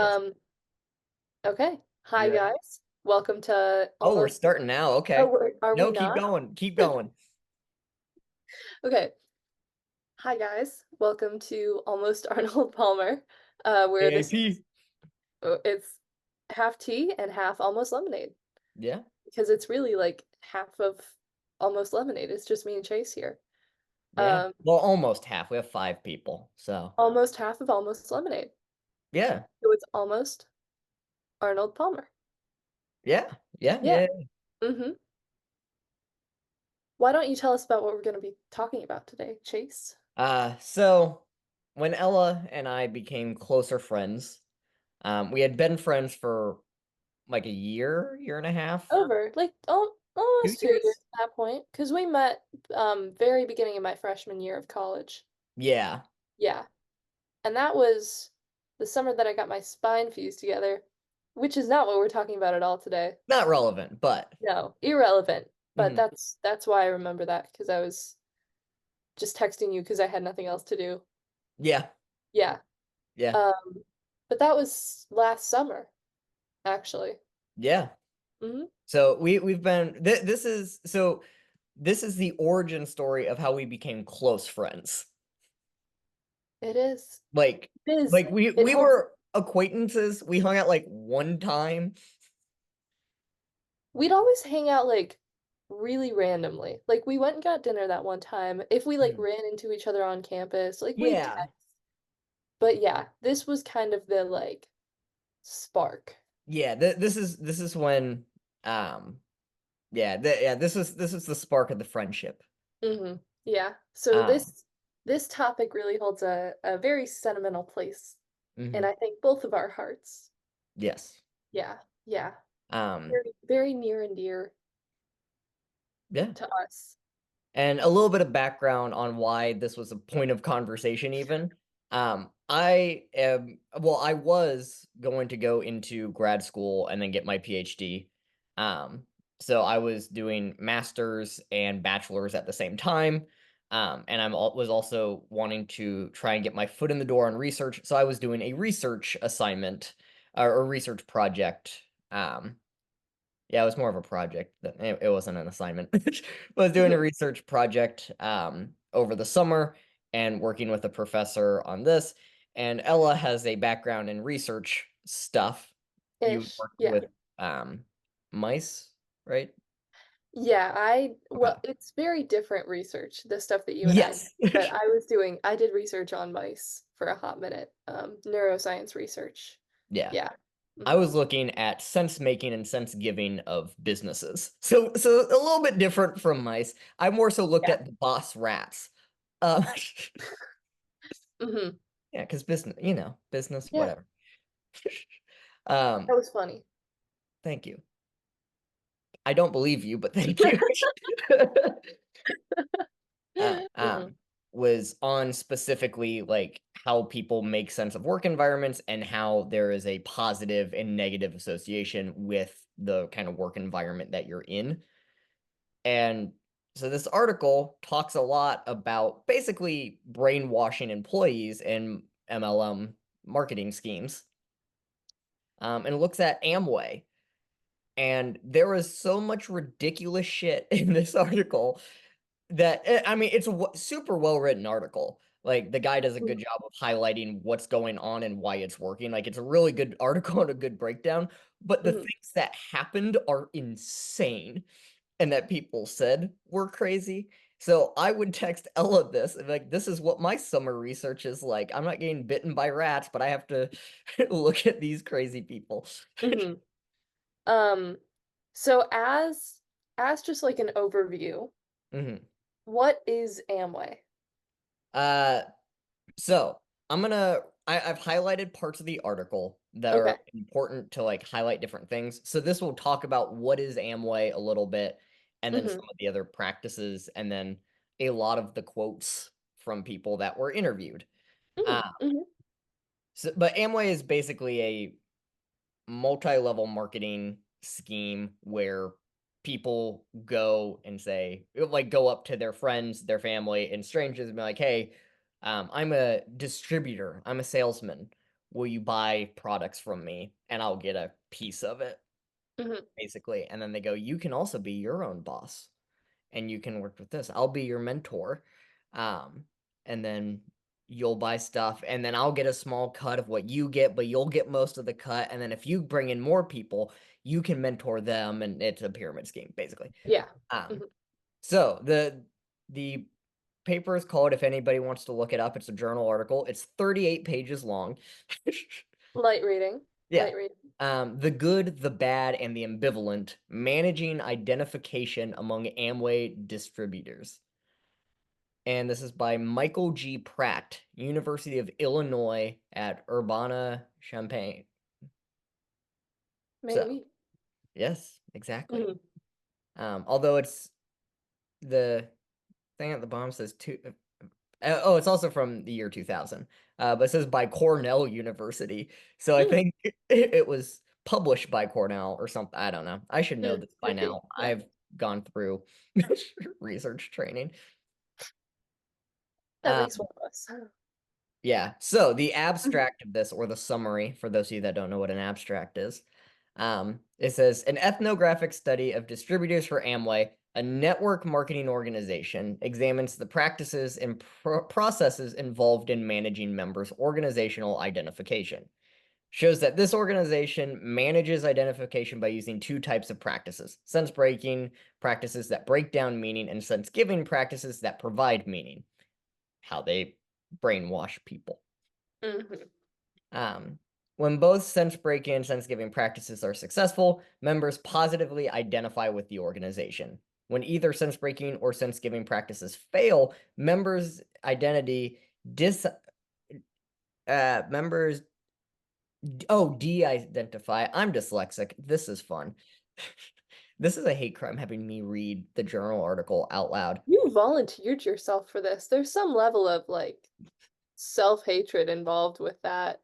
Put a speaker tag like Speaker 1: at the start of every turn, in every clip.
Speaker 1: Yes.
Speaker 2: Um, okay. Hi
Speaker 1: You ready?
Speaker 2: guys. Welcome to
Speaker 1: Oh, we're
Speaker 2: almost
Speaker 1: starting now.
Speaker 2: Oh,
Speaker 1: Okay.
Speaker 2: are we
Speaker 1: No, keep
Speaker 2: not?
Speaker 1: going. Keep going.
Speaker 2: Okay. Hi guys. Welcome to Almost Arnold Palmer. Where this
Speaker 1: AAP.
Speaker 2: it's half tea and half almost lemonade
Speaker 1: Yeah.
Speaker 2: because it's really like half of almost lemonade. It's just me and Chase here.
Speaker 1: Yeah.
Speaker 2: Um,
Speaker 1: Well, almost half. We have five people. So,
Speaker 2: almost half of almost lemonade.
Speaker 1: yeah.
Speaker 2: So it's almost Arnold Palmer.
Speaker 1: Yeah. Yeah.
Speaker 2: Yeah.
Speaker 1: Yeah.
Speaker 2: Mm-hmm. Why don't you tell us about what we're going to be talking about today, Chase?
Speaker 1: So when Ella and I became closer friends, we had been friends for like a year, year and a half,
Speaker 2: Over, like,
Speaker 1: two
Speaker 2: almost 2 years
Speaker 1: years.
Speaker 2: at that point, because we met very beginning of my freshman year of college.
Speaker 1: Yeah.
Speaker 2: Yeah, and that was the summer that I got my spine fused together, which is not what we're talking about at all today.
Speaker 1: Not relevant, but
Speaker 2: No, irrelevant. But
Speaker 1: mhm.
Speaker 2: that's why I remember that because I was just texting you because I had nothing else to do.
Speaker 1: Yeah.
Speaker 2: Yeah.
Speaker 1: Yeah.
Speaker 2: Um, but that was last summer, actually.
Speaker 1: Yeah.
Speaker 2: Hmm.
Speaker 1: So we've been this is so this is the origin story of how we became close friends.
Speaker 2: It is.
Speaker 1: Like
Speaker 2: It is.
Speaker 1: like we
Speaker 2: It
Speaker 1: we
Speaker 2: holds.
Speaker 1: were acquaintances. We hung out like one time.
Speaker 2: We'd always hang out like really randomly. Like we went and got dinner that one time. If we like
Speaker 1: Mhm.
Speaker 2: ran into each other on campus, like we'd
Speaker 1: Yeah.
Speaker 2: text. But yeah, this was kind of the like spark.
Speaker 1: Yeah, this is when yeah, this is the spark of the friendship.
Speaker 2: Yeah. So
Speaker 1: Um
Speaker 2: this topic really holds a very sentimental place and
Speaker 1: mhm.
Speaker 2: I think both of our hearts.
Speaker 1: Yes.
Speaker 2: Yeah. Yeah.
Speaker 1: Um
Speaker 2: Very very near and dear
Speaker 1: yeah.
Speaker 2: to us.
Speaker 1: And a little bit of background on why this was a point of conversation, even. I was going to go into grad school and then get my PhD. Um, so I was doing master's and bachelor's at the same time. And was also wanting to try and get my foot in the door on research. So I was doing a research assignment or a research project. Yeah, it was more of a project. It wasn't an assignment. I was doing a research project over the summer and working with a professor on this. And Ella has a background in research stuff. You
Speaker 2: Ish.
Speaker 1: worked
Speaker 2: Yeah.
Speaker 1: with um, mice, right?
Speaker 2: Yeah,
Speaker 1: Okay.
Speaker 2: well, it's very different research, the stuff that you and I did,
Speaker 1: Yes.
Speaker 2: but I did research on mice for a hot minute, neuroscience research.
Speaker 1: Yeah.
Speaker 2: Yeah.
Speaker 1: I
Speaker 2: Hmm.
Speaker 1: was looking at sense making and sense giving of businesses. So a little bit different from mice. I more so looked
Speaker 2: Yeah.
Speaker 1: at the boss rats. Um,
Speaker 2: Hmm.
Speaker 1: yeah, because business,
Speaker 2: Yeah,
Speaker 1: whatever.
Speaker 2: that
Speaker 1: Um,
Speaker 2: was funny.
Speaker 1: thank you. I don't believe you, but thank you. uh,
Speaker 2: Hmm.
Speaker 1: um, was on specifically like how people make sense of work environments and how there is a positive and negative association with the kind of work environment that you're in. And so this article talks a lot about basically brainwashing employees in MLM marketing schemes. And looks at Amway. And there was so much ridiculous shit in this article that I mean, it's a super well written article. Like the guy does a good
Speaker 2: Hmm.
Speaker 1: job of highlighting what's going on and why it's working. Like it's a really good article and a good breakdown. But the
Speaker 2: Hmm.
Speaker 1: things that happened are insane and that people said were crazy. So I would text Ella this and like, this is what my summer research is like. I'm not getting bitten by rats, but I have to look at these crazy people.
Speaker 2: Hmm. Um, so as just like an overview,
Speaker 1: Mhm.
Speaker 2: what is Amway?
Speaker 1: Uh, So I've highlighted parts of the article that
Speaker 2: Okay.
Speaker 1: are important to like highlight different things. So this will talk about what is Amway a little bit, and then
Speaker 2: Hmm.
Speaker 1: some of the other practices, and then a lot of the quotes from people that were interviewed.
Speaker 2: Hmm.
Speaker 1: Uh,
Speaker 2: Hmm.
Speaker 1: but Amway is basically a multi-level marketing scheme where people go and say, like, go up to their friends, their family, and strangers and be like, hey, I'm a distributor, I'm a salesman. will you buy products from me and I'll get a piece of it,
Speaker 2: Mhm.
Speaker 1: basically. And then they go, you can also be your own boss and you can work with this. I'll be your mentor. Um, and then you'll buy stuff and then I'll get a small cut of what you get, but you'll get most of the cut. And then if you bring in more people, you can mentor them and it's a pyramid scheme, basically.
Speaker 2: Yeah.
Speaker 1: Um,
Speaker 2: Mhm.
Speaker 1: so the paper is called, if anybody wants to look it up, it's a journal article. It's 38 pages long.
Speaker 2: Light reading.
Speaker 1: Yeah.
Speaker 2: Light reading.
Speaker 1: The good, the bad, and the ambivalent, managing identification among Amway distributors. And this is by Michael G. Pratt, University of Illinois at Urbana-Champaign. So,
Speaker 2: Maybe.
Speaker 1: yes, exactly.
Speaker 2: Mhm.
Speaker 1: Although it's the thing at the bottom says oh, it's also from the year 2000. But it says by Cornell University. So I
Speaker 2: Mm.
Speaker 1: think it was published by Cornell or something. I don't know. I should know
Speaker 2: Mm.
Speaker 1: this by
Speaker 2: Could be.
Speaker 1: now.
Speaker 2: Yeah.
Speaker 1: I've gone through research training.
Speaker 2: That
Speaker 1: Um,
Speaker 2: makes one of us.
Speaker 1: yeah. So the
Speaker 2: Mhm.
Speaker 1: abstract of this, or the summary, for those of you that don't know what an abstract is, it says an ethnographic study of distributors for Amway, a network marketing organization, examines the practices and processes involved in managing members' organizational identification. Shows that this organization manages identification by using two types of practices: sense breaking practices that break down meaning, and sense giving practices that provide meaning. How they brainwash people.
Speaker 2: Mhm.
Speaker 1: Um, when both sense breaking and sense giving practices are successful, members positively identify with the organization. When either sense breaking or sense giving practices fail, members de-identify. I'm dyslexic. This is fun. This is a hate crime having me read the journal article out loud.
Speaker 2: You volunteered yourself for this. There's some level of like self-hatred involved with that.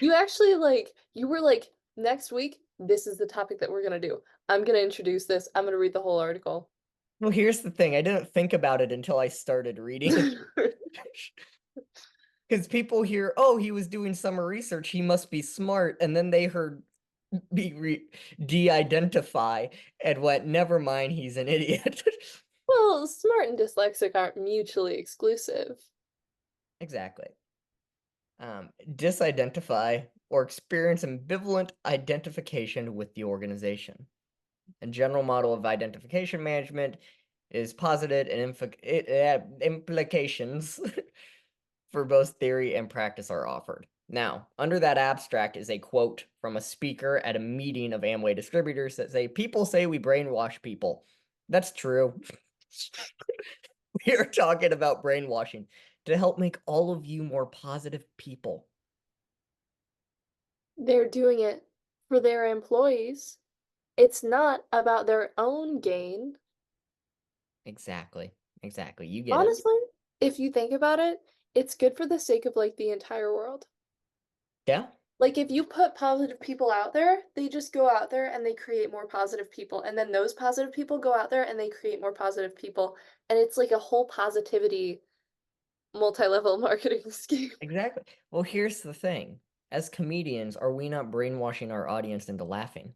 Speaker 2: You actually like you were like next week this is the topic that we're going to do. I'm going to introduce this. I'm going to read the whole article.
Speaker 1: Well, here's the thing. I didn't think about it until I started reading. Because people hear, oh, he was doing summer research, he must be smart. And then they heard de-identify and went, never mind, he's an idiot.
Speaker 2: Well, smart and dyslexic aren't mutually exclusive.
Speaker 1: Exactly. Disidentify or experience ambivalent identification with the organization. A general model of identification management is posited and implications for both theory and practice are offered. Now, under that abstract is a quote from a speaker at a meeting of Amway distributors that say, people say we brainwash people. That's true. We are talking about brainwashing to help make all of you more positive people.
Speaker 2: They're doing it for their employees. It's not about their own gain.
Speaker 1: Exactly. Exactly. You get it.
Speaker 2: Honestly, if you think about it, it's good for the sake of like the entire world.
Speaker 1: Yeah,
Speaker 2: Like if you put positive people out there, they just go out there and they create more positive people. And then those positive people go out there and they create more positive people. And it's like a whole positivity multi-level marketing scheme.
Speaker 1: exactly. Well, here's the thing. As comedians, are we not brainwashing our audience into laughing?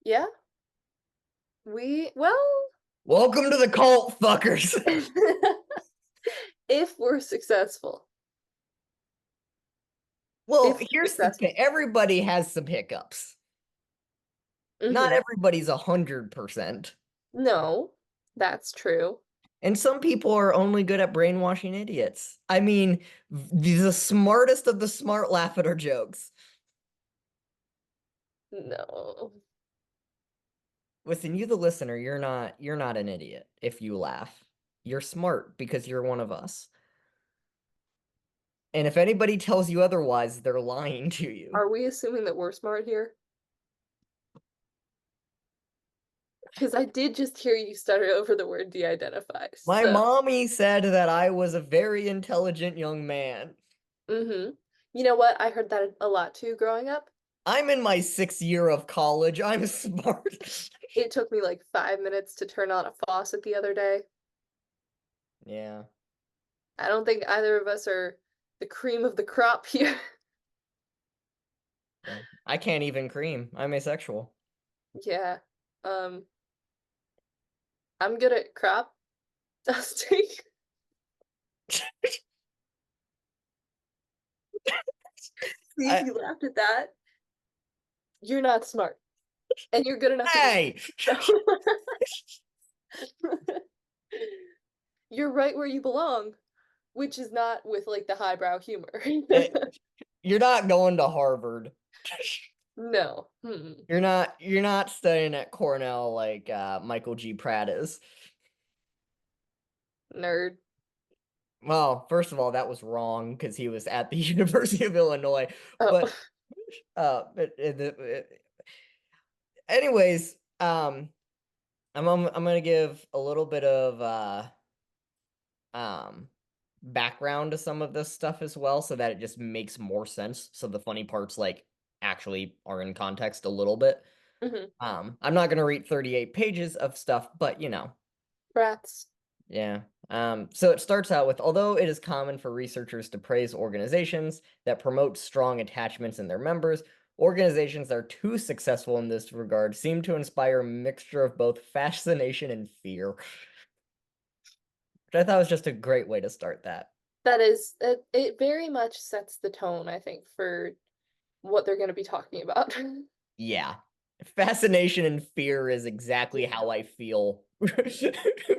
Speaker 2: Yeah, well,
Speaker 1: Welcome to the cult, fuckers.
Speaker 2: if we're successful.
Speaker 1: Well,
Speaker 2: If we're
Speaker 1: here's the thing.
Speaker 2: successful.
Speaker 1: Everybody has some hiccups. Not
Speaker 2: Hmm.
Speaker 1: everybody's 100%.
Speaker 2: No, that's true.
Speaker 1: And some people are only good at brainwashing idiots. I mean, the smartest of the smart laugh at our jokes.
Speaker 2: No.
Speaker 1: Listen, you the listener, you're not an idiot if you laugh. You're smart because you're one of us. And if anybody tells you otherwise, they're lying to you.
Speaker 2: Are we assuming that we're smart here? Because I did just hear you stutter over the word de-identify.
Speaker 1: My
Speaker 2: So,
Speaker 1: mommy said that I was a very intelligent young man.
Speaker 2: you know what? I heard that a lot too growing up.
Speaker 1: I'm in my 6th year of college. I'm smart.
Speaker 2: It took me like 5 minutes to turn on a faucet the other day.
Speaker 1: Yeah.
Speaker 2: I don't think either of us are the cream of the crop here.
Speaker 1: Yeah. I can't even cream. I'm asexual.
Speaker 2: Yeah. Um, I'm good at crop dusting. See,
Speaker 1: I,
Speaker 2: you laughed at that. You're not smart, and you're good enough to be
Speaker 1: hey,
Speaker 2: so you're right where you belong, which is not with like the highbrow humor.
Speaker 1: eh, you're not going to Harvard.
Speaker 2: No. Hmm.
Speaker 1: You're not studying at Cornell like Michael G. Pratt is.
Speaker 2: Nerd.
Speaker 1: Well, first of all, that was wrong because he was at the University of Illinois.
Speaker 2: Oh.
Speaker 1: But anyways, I'm gonna give a little bit of um background to some of this stuff as well, so that it just makes more sense. So the funny parts like actually are in context a little bit.
Speaker 2: Hmm.
Speaker 1: I'm not gonna read 38 pages of stuff, but
Speaker 2: Rats.
Speaker 1: yeah. So it starts out with, although it is common for researchers to praise organizations that promote strong attachments in their members, organizations that are too successful in this regard seem to inspire a mixture of both fascination and fear. Which I thought was just a great way to start that.
Speaker 2: That is, it very much sets the tone, I think, for what they're going to be talking about.
Speaker 1: Yeah. Fascination and fear is exactly
Speaker 2: Yeah.
Speaker 1: how I feel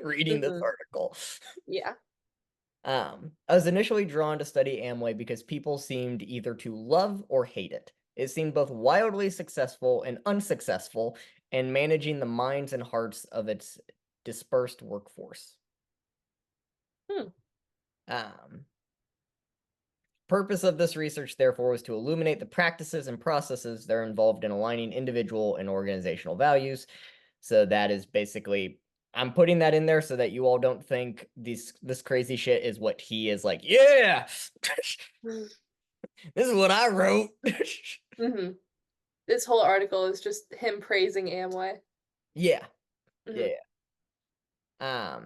Speaker 1: reading this
Speaker 2: Hmm.
Speaker 1: article.
Speaker 2: Yeah.
Speaker 1: I was initially drawn to study Amway because people seemed either to love or hate it. It seemed both wildly successful and unsuccessful in managing the minds and hearts of its dispersed workforce.
Speaker 2: Hmm.
Speaker 1: Um, Purpose of this research, therefore, was to illuminate the practices and processes that are involved in aligning individual and organizational values. So that is basically, I'm putting that in there so that you all don't think this crazy shit is what he is like. Yeah, this is what I wrote.
Speaker 2: Hmm. This whole article is just him praising Amway.
Speaker 1: Yeah,
Speaker 2: Hmm.
Speaker 1: yeah.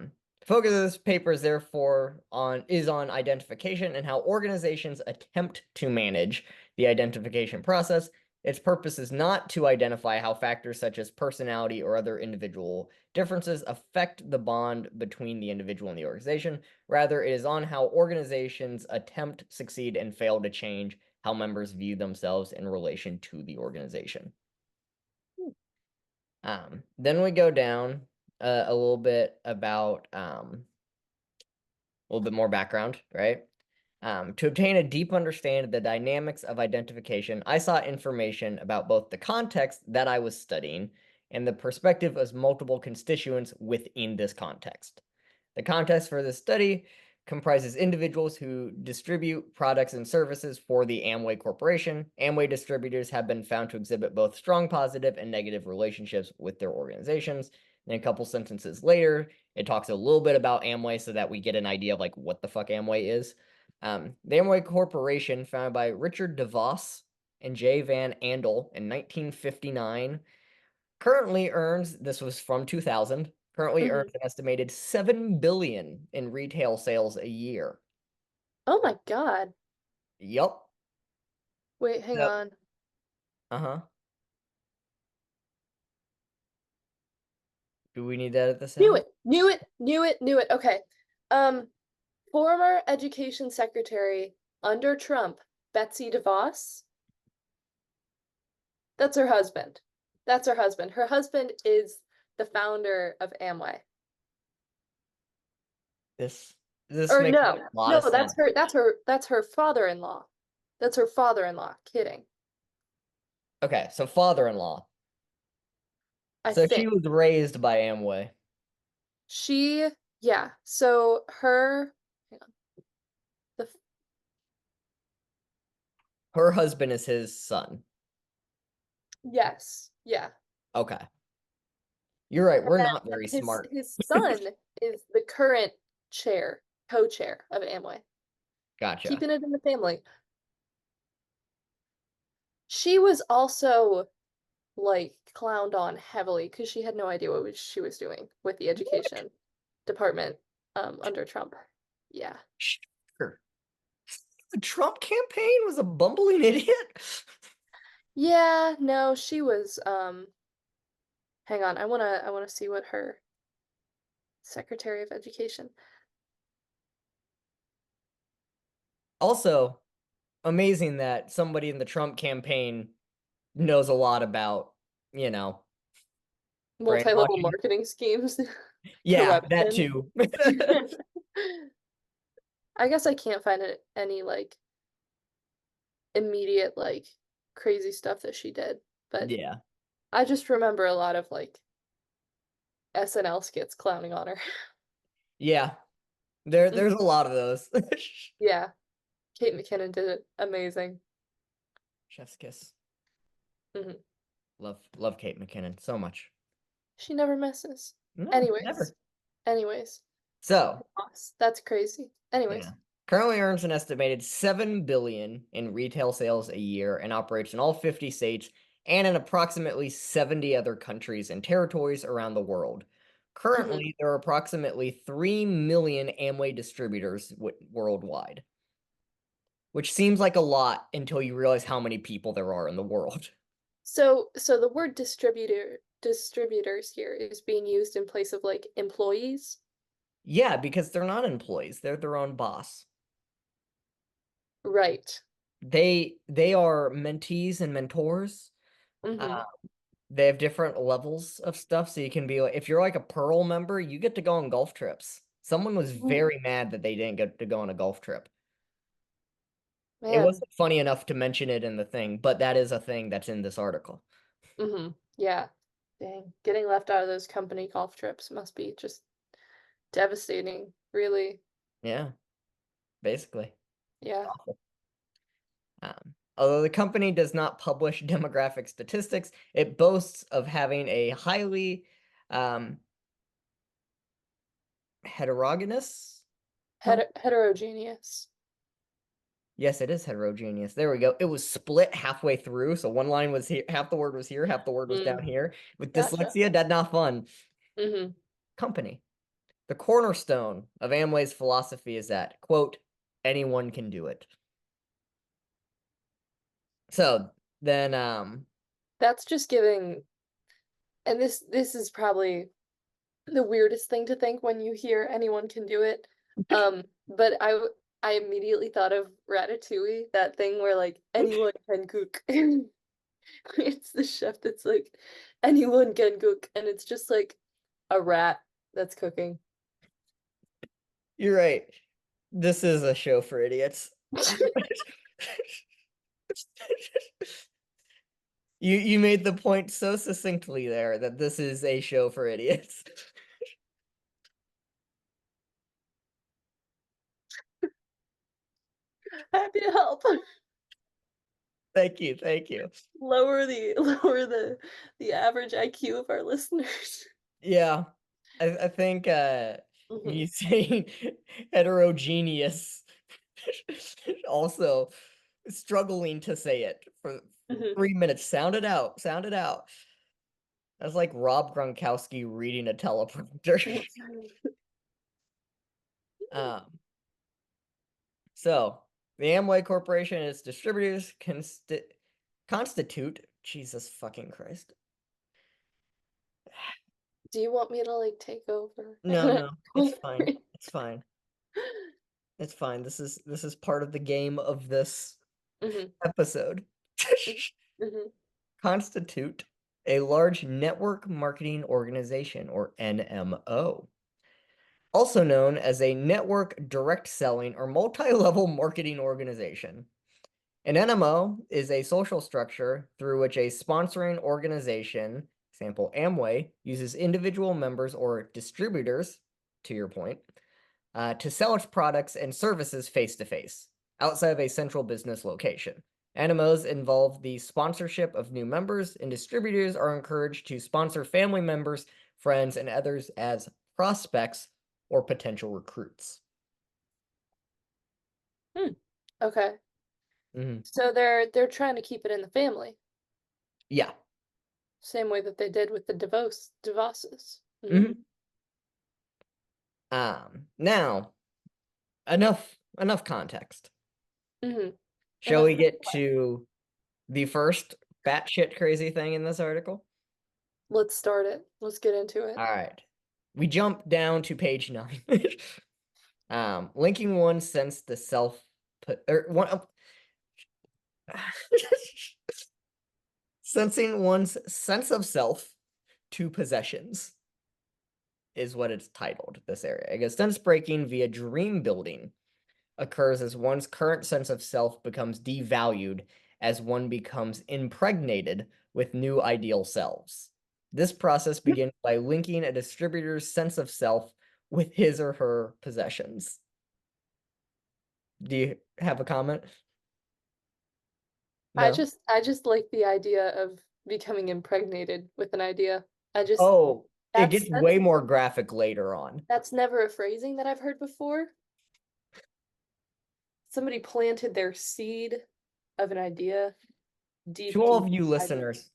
Speaker 1: Focus of this paper is therefore on identification and how organizations attempt to manage the identification process. Its purpose is not to identify how factors such as personality or other individual differences affect the bond between the individual and the organization. Rather, it is on how organizations attempt, succeed, and fail to change how members view themselves in relation to the organization. Then we go down a little bit about a little bit more background, right? To obtain a deep understanding of the dynamics of identification, I sought information about both the context that I was studying and the perspective of multiple constituents within this context. The context for this study comprises individuals who distribute products and services for the Amway Corporation. Amway distributors have been found to exhibit both strong positive and negative relationships with their organizations. And a couple sentences later, it talks a little bit about Amway so that we get an idea of like what the fuck Amway is. The Amway Corporation, founded by Richard DeVos and J. Van Andel in 1959, currently earns, this was from 2000, currently
Speaker 2: Hmm.
Speaker 1: earns an estimated 7 billion in retail sales a year.
Speaker 2: Oh my God.
Speaker 1: Yup.
Speaker 2: Wait, hang
Speaker 1: Yep.
Speaker 2: on.
Speaker 1: Uh-huh. Do we need that at the
Speaker 2: Knew
Speaker 1: sound?
Speaker 2: it. Knew it. Knew it. Knew it. Okay. Um, Former education secretary under Trump, Betsy DeVos. That's her husband. That's her husband. Her husband is the founder of Amway.
Speaker 1: This this
Speaker 2: Or
Speaker 1: makes a
Speaker 2: no,
Speaker 1: lot
Speaker 2: no,
Speaker 1: of sense.
Speaker 2: that's her father-in-law. That's her father-in-law. Kidding.
Speaker 1: Okay, so father-in-law.
Speaker 2: I
Speaker 1: So she
Speaker 2: think.
Speaker 1: was raised by Amway.
Speaker 2: She, yeah. So her, hang on. The
Speaker 1: Her husband is his son.
Speaker 2: yes, yeah.
Speaker 1: Okay. You're right, we're
Speaker 2: And
Speaker 1: not
Speaker 2: then
Speaker 1: very
Speaker 2: his
Speaker 1: smart.
Speaker 2: his son is the current chair, co-chair of Amway.
Speaker 1: Gotcha.
Speaker 2: Keeping it in the family. She was also like clowned on heavily because she had no idea she was doing with the
Speaker 1: What?
Speaker 2: education department under Trump. Yeah.
Speaker 1: Sure. The Trump campaign was a bumbling idiot.
Speaker 2: Yeah, no, she was hang on, I wanna see what her Secretary of Education.
Speaker 1: Also, amazing that somebody in the Trump campaign knows a lot about, you know,
Speaker 2: Multi-level
Speaker 1: brainwashing.
Speaker 2: marketing schemes,
Speaker 1: Yeah, that
Speaker 2: corruption.
Speaker 1: too.
Speaker 2: I guess I can't find any like immediate like crazy stuff that she did, but
Speaker 1: Yeah.
Speaker 2: I just remember a lot of like SNL skits clowning on her.
Speaker 1: Yeah. There
Speaker 2: Mhm.
Speaker 1: there's a lot of those.
Speaker 2: Yeah, Kate McKinnon did it amazing.
Speaker 1: Chef's kiss.
Speaker 2: Mhm.
Speaker 1: Love Kate McKinnon so much.
Speaker 2: She never misses.
Speaker 1: No,
Speaker 2: Anyways,
Speaker 1: never.
Speaker 2: anyways,
Speaker 1: So,
Speaker 2: boss, that's crazy.
Speaker 1: yeah.
Speaker 2: Anyways,
Speaker 1: Currently earns an estimated 7 billion in retail sales a year and operates in all 50 states and in approximately 70 other countries and territories around the world.
Speaker 2: mhm.
Speaker 1: Currently, there are approximately 3 million Amway distributors worldwide, which seems like a lot until you realize how many people there are in the world.
Speaker 2: So the word distributors here is being used in place of like employees.
Speaker 1: Yeah, because they're not employees, they're their own boss.
Speaker 2: Right.
Speaker 1: They are mentees and mentors.
Speaker 2: Mm-hmm.
Speaker 1: They have different levels of stuff, so you can be like, if you're like a Pearl member, you get to go on golf trips. Someone was
Speaker 2: Ooh,
Speaker 1: very mad that they didn't get to go on a golf trip. It
Speaker 2: man.
Speaker 1: wasn't funny enough to mention it in the thing, but that is a thing that's in this article.
Speaker 2: Mm-hmm. Yeah. Dang. Getting left out of those company golf trips must be just devastating, really.
Speaker 1: Yeah, basically.
Speaker 2: Yeah.
Speaker 1: Awful. Although the company does not publish demographic statistics, it boasts of having a highly um, heterogeneous number.
Speaker 2: Heterogeneous.
Speaker 1: Yes, it is heterogeneous. There we go. It was split halfway through, so one line was here, half the word was here, half the word was down
Speaker 2: Mm,
Speaker 1: here. With
Speaker 2: gotcha.
Speaker 1: dyslexia, that's not fun.
Speaker 2: Mm-hmm.
Speaker 1: Company. The cornerstone of Amway's philosophy is that, quote, anyone can do it. So then,
Speaker 2: That's just giving, and this is probably the weirdest thing to think when you hear anyone can do it. But I immediately thought of Ratatouille, that thing where like anyone can cook. It's the chef that's like anyone can cook, and it's just like a rat that's cooking.
Speaker 1: you're right. This is a show for idiots. You made the point so succinctly there that this is a show for idiots.
Speaker 2: Happy to help.
Speaker 1: Thank you, thank you.
Speaker 2: Lower the the average IQ of our listeners.
Speaker 1: Yeah, I think
Speaker 2: Hmm.
Speaker 1: me saying heterogeneous also struggling to say it for
Speaker 2: Hmm.
Speaker 1: 3 minutes. Sound it out, sound it out. That's like Rob Gronkowski reading a teleprompter. Um, so the Amway Corporation and its distributors constitute Jesus fucking Christ.
Speaker 2: Do you want me to like take over?
Speaker 1: No, no, it's fine. It's fine. It's fine. This is part of the game of this
Speaker 2: Hmm.
Speaker 1: episode.
Speaker 2: Hmm.
Speaker 1: Constitute a large network marketing organization, or NMO, also known as a network direct selling or multi-level marketing organization. An NMO is a social structure through which a sponsoring organization, example Amway, uses individual members or distributors, to your point, to sell its products and services face to face, outside of a central business location. NMOs involve the sponsorship of new members, and distributors are encouraged to sponsor family members, friends, and others as prospects or potential recruits.
Speaker 2: Hmm. Okay.
Speaker 1: Mhm.
Speaker 2: So they're trying to keep it in the family,
Speaker 1: Yeah.
Speaker 2: same way that they did with the DeVosses.
Speaker 1: Mhm. Now, enough context.
Speaker 2: Mm-hmm.
Speaker 1: Shall
Speaker 2: Enough
Speaker 1: we
Speaker 2: for
Speaker 1: get to the first batshit crazy thing in this article?
Speaker 2: Let's start it. Let's get into
Speaker 1: All
Speaker 2: it.
Speaker 1: right. We jump down to page 9. Linking one's sense to self or one sensing one's sense of self to possessions is what it's titled, this area. I guess sense breaking via dream building occurs as one's current sense of self becomes devalued as one becomes impregnated with new ideal selves. This process begins by linking a distributor's sense of self with his or her possessions. Do you have a comment? No.
Speaker 2: I just like the idea of becoming impregnated with an idea. I just
Speaker 1: Oh, it
Speaker 2: that's
Speaker 1: gets way more graphic later on.
Speaker 2: that's never a phrasing that I've heard before. Somebody planted their seed of an idea
Speaker 1: To
Speaker 2: deep,
Speaker 1: all
Speaker 2: deep
Speaker 1: of you
Speaker 2: inside me.
Speaker 1: listeners,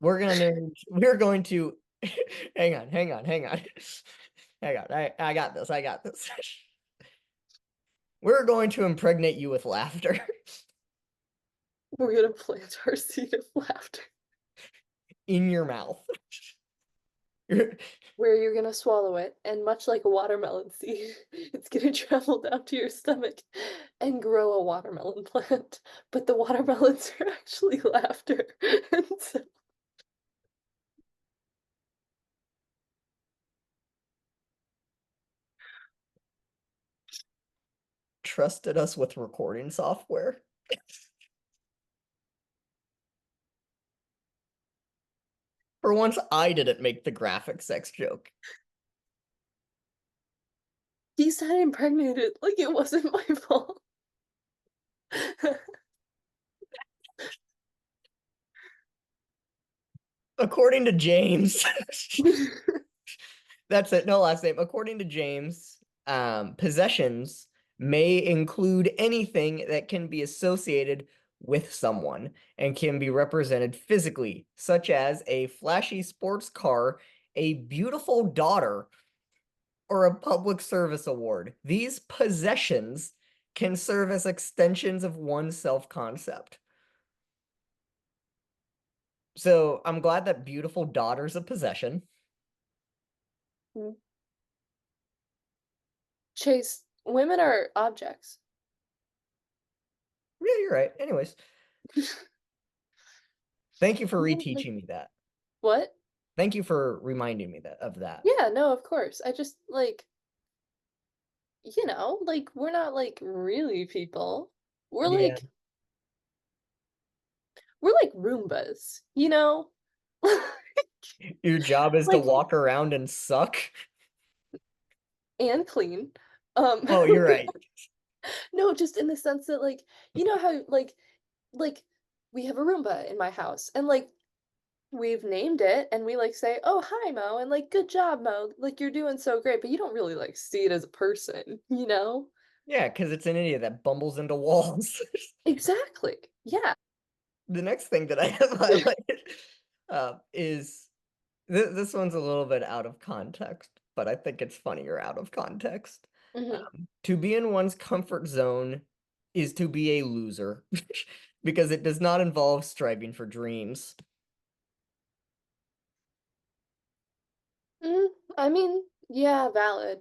Speaker 1: we're going to hang on. Hang on. I got this. I got this. We're going to impregnate you with laughter
Speaker 2: We're gonna plant our seed of laughter.
Speaker 1: in your mouth.
Speaker 2: Where you're gonna swallow it, and much like a watermelon seed, it's gonna travel down to your stomach and grow a watermelon plant. But the watermelons are actually laughter. And so
Speaker 1: Trusted us with recording software. For once, I didn't make the graphic sex joke.
Speaker 2: he said impregnated like it wasn't my fault.
Speaker 1: According to James, that's it. No last name. According to James, possessions may include anything that can be associated with someone and can be represented physically, such as a flashy sports car, a beautiful daughter, or a public service award. These possessions can serve as extensions of one's self-concept. So I'm glad that beautiful daughter's a possession.
Speaker 2: Chase, women are objects.
Speaker 1: Yeah, you're right. Anyways, thank you for
Speaker 2: Like,
Speaker 1: reteaching me that.
Speaker 2: what?
Speaker 1: Thank you for reminding me of that.
Speaker 2: Yeah, no, of course. I just like, like we're not like really people. We're
Speaker 1: Yeah.
Speaker 2: like we're like Roombas, you know?
Speaker 1: Your job is to
Speaker 2: Like
Speaker 1: walk around and suck.
Speaker 2: and clean. Um
Speaker 1: Oh, you're right.
Speaker 2: no, just in the sense that like you know how like we have a Roomba in my house and like we've named it and we like say, "Oh, hi Mo," and like, "Good job, Mo. Like you're doing so great." But you don't really like see it as a person, you know?
Speaker 1: Yeah, because it's an idiot that bumbles into walls.
Speaker 2: Exactly. Yeah.
Speaker 1: The next thing that I have highlighted is this one's a little bit out of context, but I think it's funnier out of context.
Speaker 2: Hmm.
Speaker 1: To be in one's comfort zone is to be a loser because it does not involve striving for dreams.
Speaker 2: I mean, yeah, valid.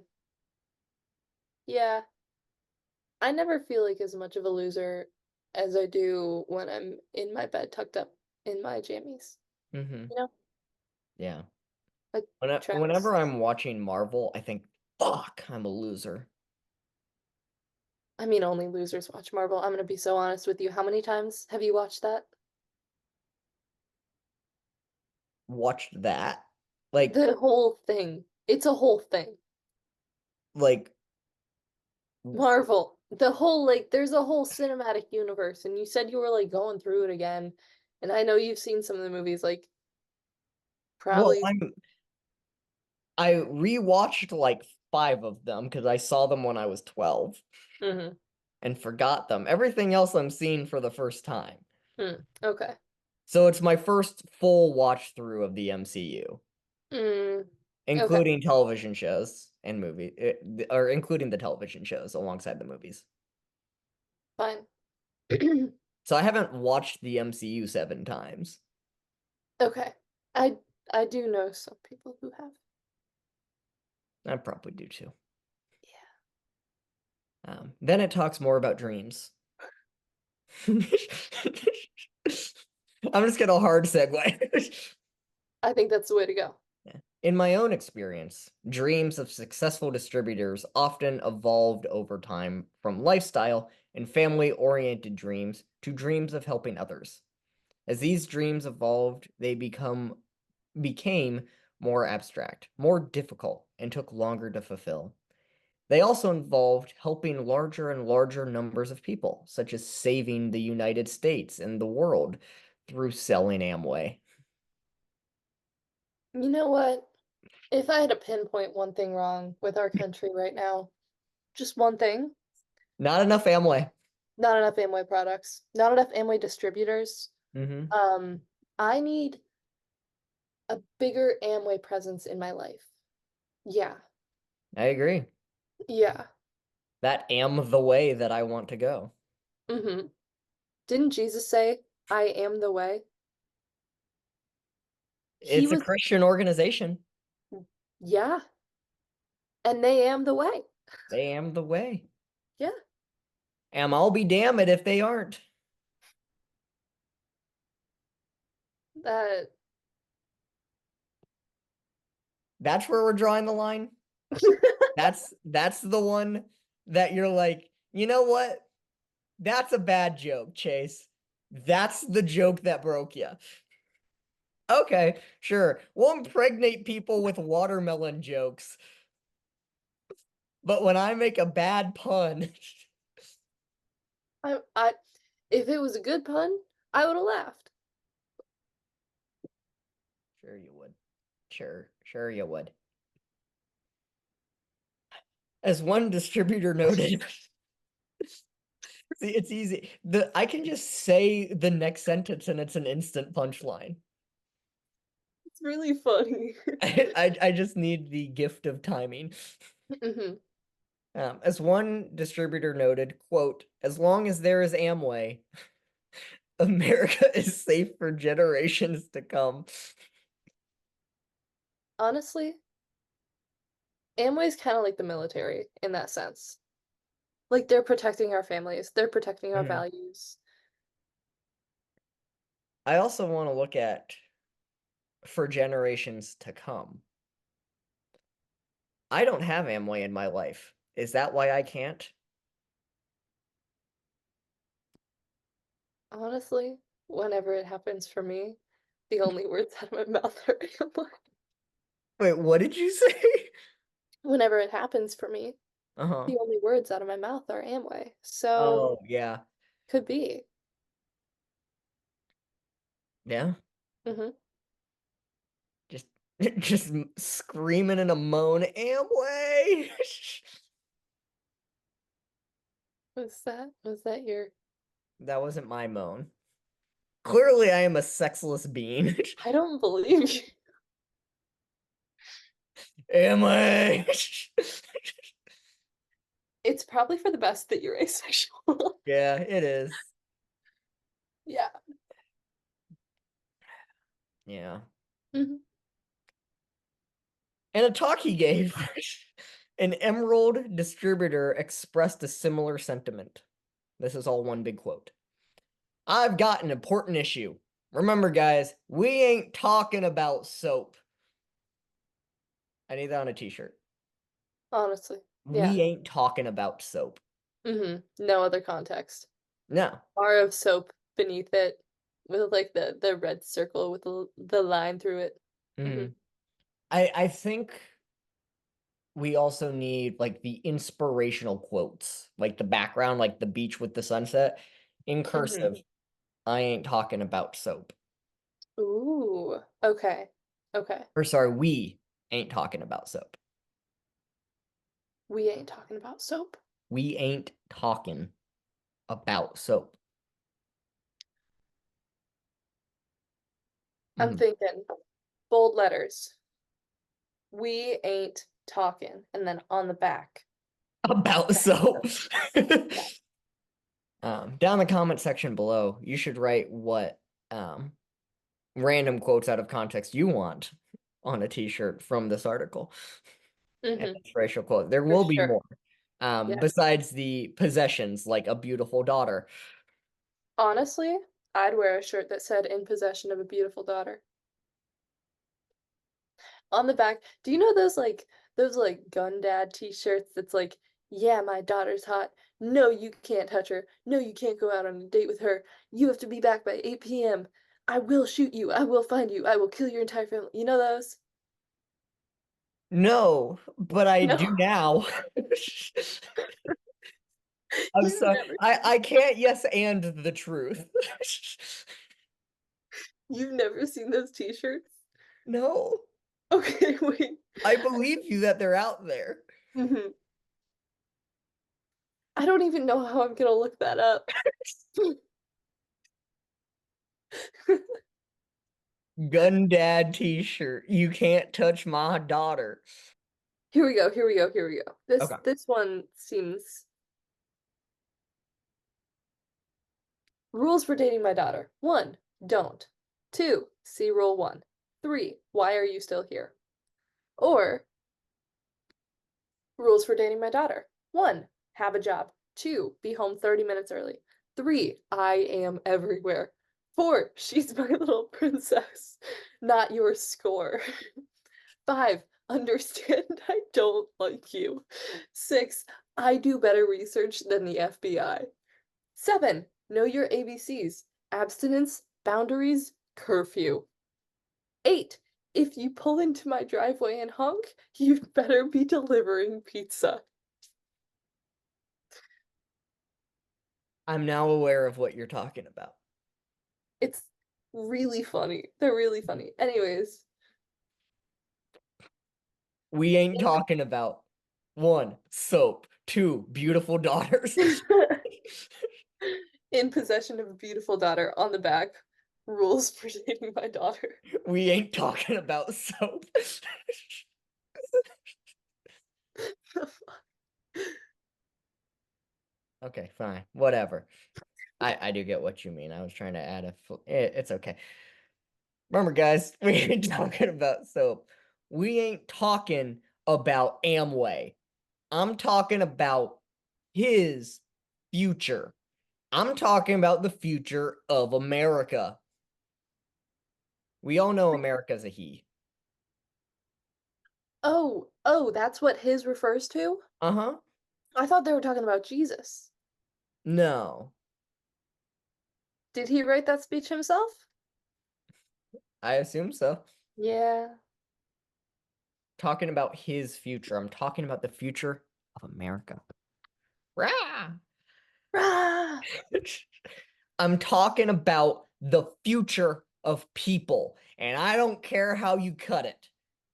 Speaker 2: Yeah. I never feel like as much of a loser as I do when I'm in my bed tucked up in my jammies.
Speaker 1: Hmm.
Speaker 2: You know?
Speaker 1: Yeah.
Speaker 2: Like
Speaker 1: Whenever
Speaker 2: Travis.
Speaker 1: I'm watching Marvel, I think, fuck, I'm a loser.
Speaker 2: I mean, only losers watch Marvel. I'm gonna be so honest with you. How many times have you watched that?
Speaker 1: Watched that. Like,
Speaker 2: The whole thing. It's a whole thing.
Speaker 1: like,
Speaker 2: Marvel. The whole like there's a whole cinematic universe and you said you were like going through it again. And I know you've seen some of the movies like
Speaker 1: well,
Speaker 2: probably
Speaker 1: I rewatched like five of them because I saw them when I was 12.
Speaker 2: Mhm.
Speaker 1: and forgot them. Everything else I'm seeing for the first time.
Speaker 2: Okay.
Speaker 1: So it's my first full watch through of the MCU,
Speaker 2: Mm, okay,
Speaker 1: including television shows and or including the television shows alongside the movies.
Speaker 2: fine.
Speaker 1: So I haven't watched the MCU 7 times.
Speaker 2: Okay. I I do know some people who have.
Speaker 1: I probably do too.
Speaker 2: Yeah.
Speaker 1: Then it talks more about dreams. I'm just gonna hard segue.
Speaker 2: I think that's the way to go.
Speaker 1: In my own experience, dreams of successful distributors often evolved over time from lifestyle and family-oriented dreams to dreams of helping others. As these dreams evolved, they became more abstract, more difficult, and took longer to fulfill. They also involved helping larger and larger numbers of people, such as saving the United States and the world through selling Amway.
Speaker 2: You know what? If I had to pinpoint one thing wrong with our country right now, just one thing,
Speaker 1: Not enough Amway.
Speaker 2: not enough Amway products, not enough Amway distributors.
Speaker 1: Hmm.
Speaker 2: Um, I need a bigger Amway presence in my life. Yeah.
Speaker 1: I agree.
Speaker 2: Yeah.
Speaker 1: That am the way that I want to go.
Speaker 2: Mm-hmm. Didn't Jesus say, I am the way? He
Speaker 1: It's a
Speaker 2: was,
Speaker 1: Christian organization.
Speaker 2: yeah, and they am the way.
Speaker 1: They am the way.
Speaker 2: Yeah.
Speaker 1: Am I'll be damn it if they aren't.
Speaker 2: That
Speaker 1: That's where we're drawing the line. That's the one that you're like, you know what? That's a bad joke, Chase. That's the joke that broke you. Okay, sure. We'll impregnate people with watermelon jokes, but when I make a bad pun,
Speaker 2: I if it was a good pun, I would have laughed.
Speaker 1: sure you would. Sure you would. As one distributor noted, see, it's easy. I can just say the next sentence and it's an instant punchline.
Speaker 2: It's really funny.
Speaker 1: I just need the gift of timing.
Speaker 2: Hmm.
Speaker 1: As one distributor noted, quote, as long as there is Amway, America is safe for generations to come.
Speaker 2: Honestly, Amway's kind of like the military in that sense. Like they're protecting our families, they're protecting our
Speaker 1: Mhm.
Speaker 2: values.
Speaker 1: I also want to look at for generations to come. I don't have Amway in my life. Is that why I can't?
Speaker 2: Honestly, whenever it happens for me, the only words out of my mouth are Amway.
Speaker 1: Wait, what did you say?
Speaker 2: Whenever it happens for me,
Speaker 1: Uh-huh.
Speaker 2: the only words out of my mouth are Amway. So,
Speaker 1: Oh, yeah.
Speaker 2: could be.
Speaker 1: Yeah.
Speaker 2: Hmm.
Speaker 1: Just just screaming in a moan, Amway.
Speaker 2: Was that your
Speaker 1: That wasn't my moan. Clearly, I am a sexless being.
Speaker 2: I don't believe you.
Speaker 1: Amway.
Speaker 2: It's probably for the best that you're asexual.
Speaker 1: Yeah, it is.
Speaker 2: Yeah.
Speaker 1: Yeah.
Speaker 2: Hmm.
Speaker 1: In a talk he gave, an Emerald distributor expressed a similar sentiment. This is all one big quote. I've got an important issue. Remember, guys, we ain't talking about soap. I need that on a t-shirt.
Speaker 2: Honestly. Yeah.
Speaker 1: We ain't talking about soap.
Speaker 2: No other context.
Speaker 1: No.
Speaker 2: Bar of soap beneath it with like the red circle with the line through it. Hmm.
Speaker 1: Mhm. I think we also need like the inspirational quotes, like the background, like the beach with the sunset in
Speaker 2: Hmm.
Speaker 1: cursive. I ain't talking about soap.
Speaker 2: Ooh. Okay. Okay.
Speaker 1: Or sorry, we ain't talking about soap.
Speaker 2: We ain't talking about soap.
Speaker 1: We ain't talking. About soap.
Speaker 2: I'm
Speaker 1: Mhm.
Speaker 2: thinking bold letters. We ain't talking. And then on the back.
Speaker 1: About soap.
Speaker 2: Yeah.
Speaker 1: Down in the comment section below, you should write what um, random quotes out of context you want on a t-shirt from this article. An
Speaker 2: Mm-hmm.
Speaker 1: inspirational quote. There
Speaker 2: For
Speaker 1: will be
Speaker 2: sure.
Speaker 1: more.
Speaker 2: Yeah.
Speaker 1: Besides the possessions, like a beautiful daughter.
Speaker 2: Honestly, I'd wear a shirt that said in possession of a beautiful daughter. On the back, do you know those gun dad t-shirts that's like, yeah, my daughter's hot. No, you can't touch her. No, you can't go out on a date with her. You have to be back by 8 p.m. I will shoot you. I will find you. I will kill your entire family. You know those?
Speaker 1: No, but I do
Speaker 2: No,
Speaker 1: now. I'm
Speaker 2: you've
Speaker 1: sorry.
Speaker 2: never
Speaker 1: I can't yes and the truth.
Speaker 2: you've never seen those t-shirts?
Speaker 1: No,
Speaker 2: Okay, wait.
Speaker 1: I believe you that they're out there.
Speaker 2: Mhm. I don't even know how I'm gonna look that up.
Speaker 1: Gun Dad t-shirt. You can't touch my daughter.
Speaker 2: Here we go. Here we go. Here we go. This
Speaker 1: Okay.
Speaker 2: this one seems rules for dating my daughter. 1. Don't. 2. See rule 1. 3. Why are you still here? Or rules for dating my daughter. 1. Have a job. 2. Be home 30 minutes early. 3. I am everywhere. 4. She's my little princess, not your score. 5. Understand I don't like you. 6. I do better research than the FBI. 7. Know your ABCs: abstinence, boundaries, curfew. 8. If you pull into my driveway and honk, you'd better be delivering pizza.
Speaker 1: I'm now aware of what you're talking about.
Speaker 2: It's really funny. They're really funny. Anyways,
Speaker 1: We ain't talking about one, soap, two, beautiful daughters.
Speaker 2: in possession of a beautiful daughter on the back, rules for dating my daughter.
Speaker 1: We ain't talking about soap. Okay, fine. Whatever. I do get what you mean. I was trying to add it's okay. Remember, guys, we ain't talking about soap. We ain't talking about Amway. I'm talking about his future. I'm talking about the future of America. We all know America's a he.
Speaker 2: Oh, that's what his refers to?
Speaker 1: Uh-huh.
Speaker 2: I thought they were talking about Jesus.
Speaker 1: No,
Speaker 2: Did he write that speech himself?
Speaker 1: I assume so.
Speaker 2: Yeah.
Speaker 1: Talking about his future. I'm talking about the future of America. Rah!
Speaker 2: Rah!
Speaker 1: I'm talking about the future of people, and I don't care how you cut it.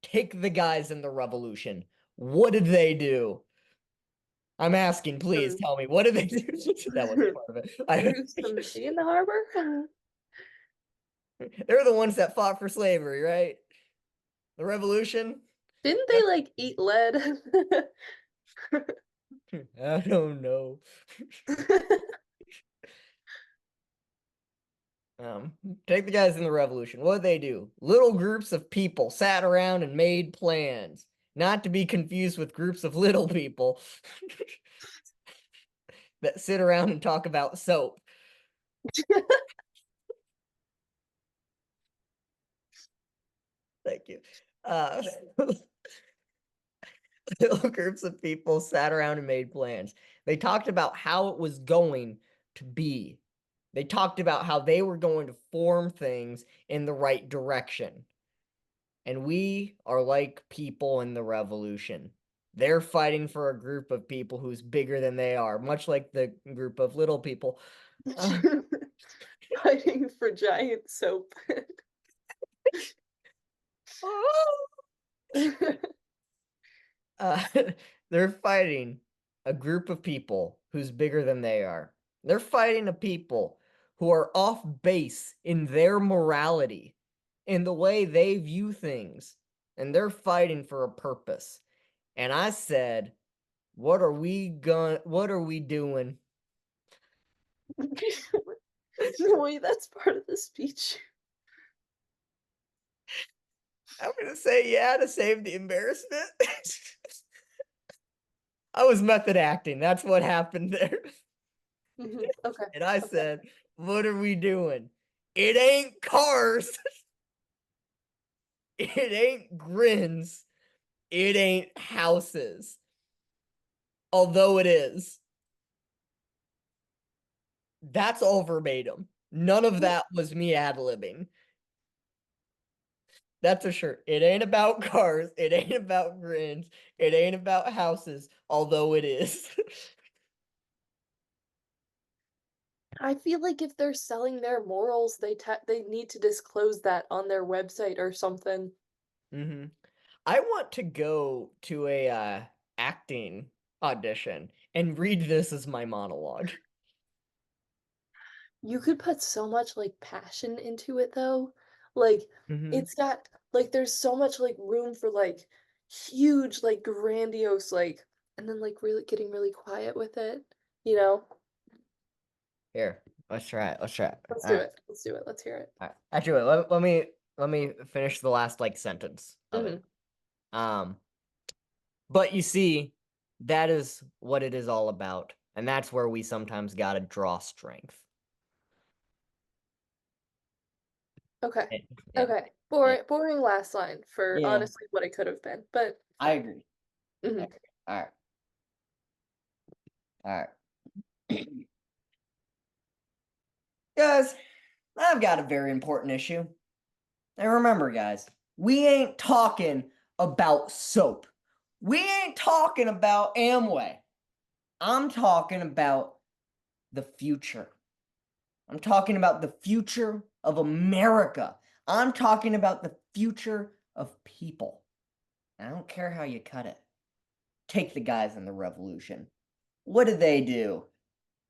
Speaker 1: Take the guys in the revolution. What did they do? I'm asking, please
Speaker 2: Some
Speaker 1: tell me, what did they do? That wasn't part of it.
Speaker 2: threw some tea in the harbor?
Speaker 1: They're the ones that fought for slavery, right? The revolution?
Speaker 2: Didn't they like eat lead?
Speaker 1: I don't know. Take the guys in the revolution. What did they do? Little groups of people sat around and made plans, not to be confused with groups of little people that sit around and talk about soap. Thank you. Uh, little groups of people sat around and made plans. They talked about how it was going to be. They talked about how they were going to form things in the right direction. And we are like people in the revolution. They're fighting for a group of people who's bigger than they are, much like the group of little people. Uh,
Speaker 2: Fighting for giant soap.
Speaker 1: uh, they're fighting a group of people who's bigger than they are. They're fighting a people who are off base in their morality, in the way they view things, and they're fighting for a purpose. And I said, what are we doing?
Speaker 2: No way, that's part of the speech.
Speaker 1: I'm gonna say yeah to save the embarrassment. I was method acting. That's what happened there.
Speaker 2: Okay,
Speaker 1: And I
Speaker 2: okay.
Speaker 1: said, what are we doing? It ain't cars. It ain't grins. It ain't houses. Although it is. That's all verbatim. None of that was me ad-libbing. That's a shirt. It ain't about cars. It ain't about grins. It ain't about houses. Although it is.
Speaker 2: I feel like if they're selling their morals, they need to disclose that on their website or something.
Speaker 1: hmm I want to go to a acting audition and read this as my monologue.
Speaker 2: You could put so much like passion into it though. Like
Speaker 1: hmm
Speaker 2: it's got like there's so much like room for like huge like grandiose like and then like really getting really quiet with it, you know?
Speaker 1: Here, let's try it. Let's try it.
Speaker 2: Let's
Speaker 1: All
Speaker 2: do
Speaker 1: right.
Speaker 2: it. Let's do it. Let's hear it.
Speaker 1: All right. Actually, let me finish the last like sentence of it.
Speaker 2: Hmm.
Speaker 1: Um, but you see, that is what it is all about, and that's where we sometimes gotta draw strength.
Speaker 2: Okay.
Speaker 1: Yeah, yeah,
Speaker 2: Okay.
Speaker 1: yeah.
Speaker 2: Boring last line for
Speaker 1: Yeah,
Speaker 2: honestly what it could have been, but
Speaker 1: I
Speaker 2: fine.
Speaker 1: agree. I
Speaker 2: Hmm.
Speaker 1: agree. All right, all right, guys. I've got a very important issue. And remember, guys, we ain't talking about soap. We ain't talking about Amway. I'm talking about the future. I'm talking about the future of America. I'm talking about the future of people. I don't care how you cut it. Take the guys in the revolution. What did they do?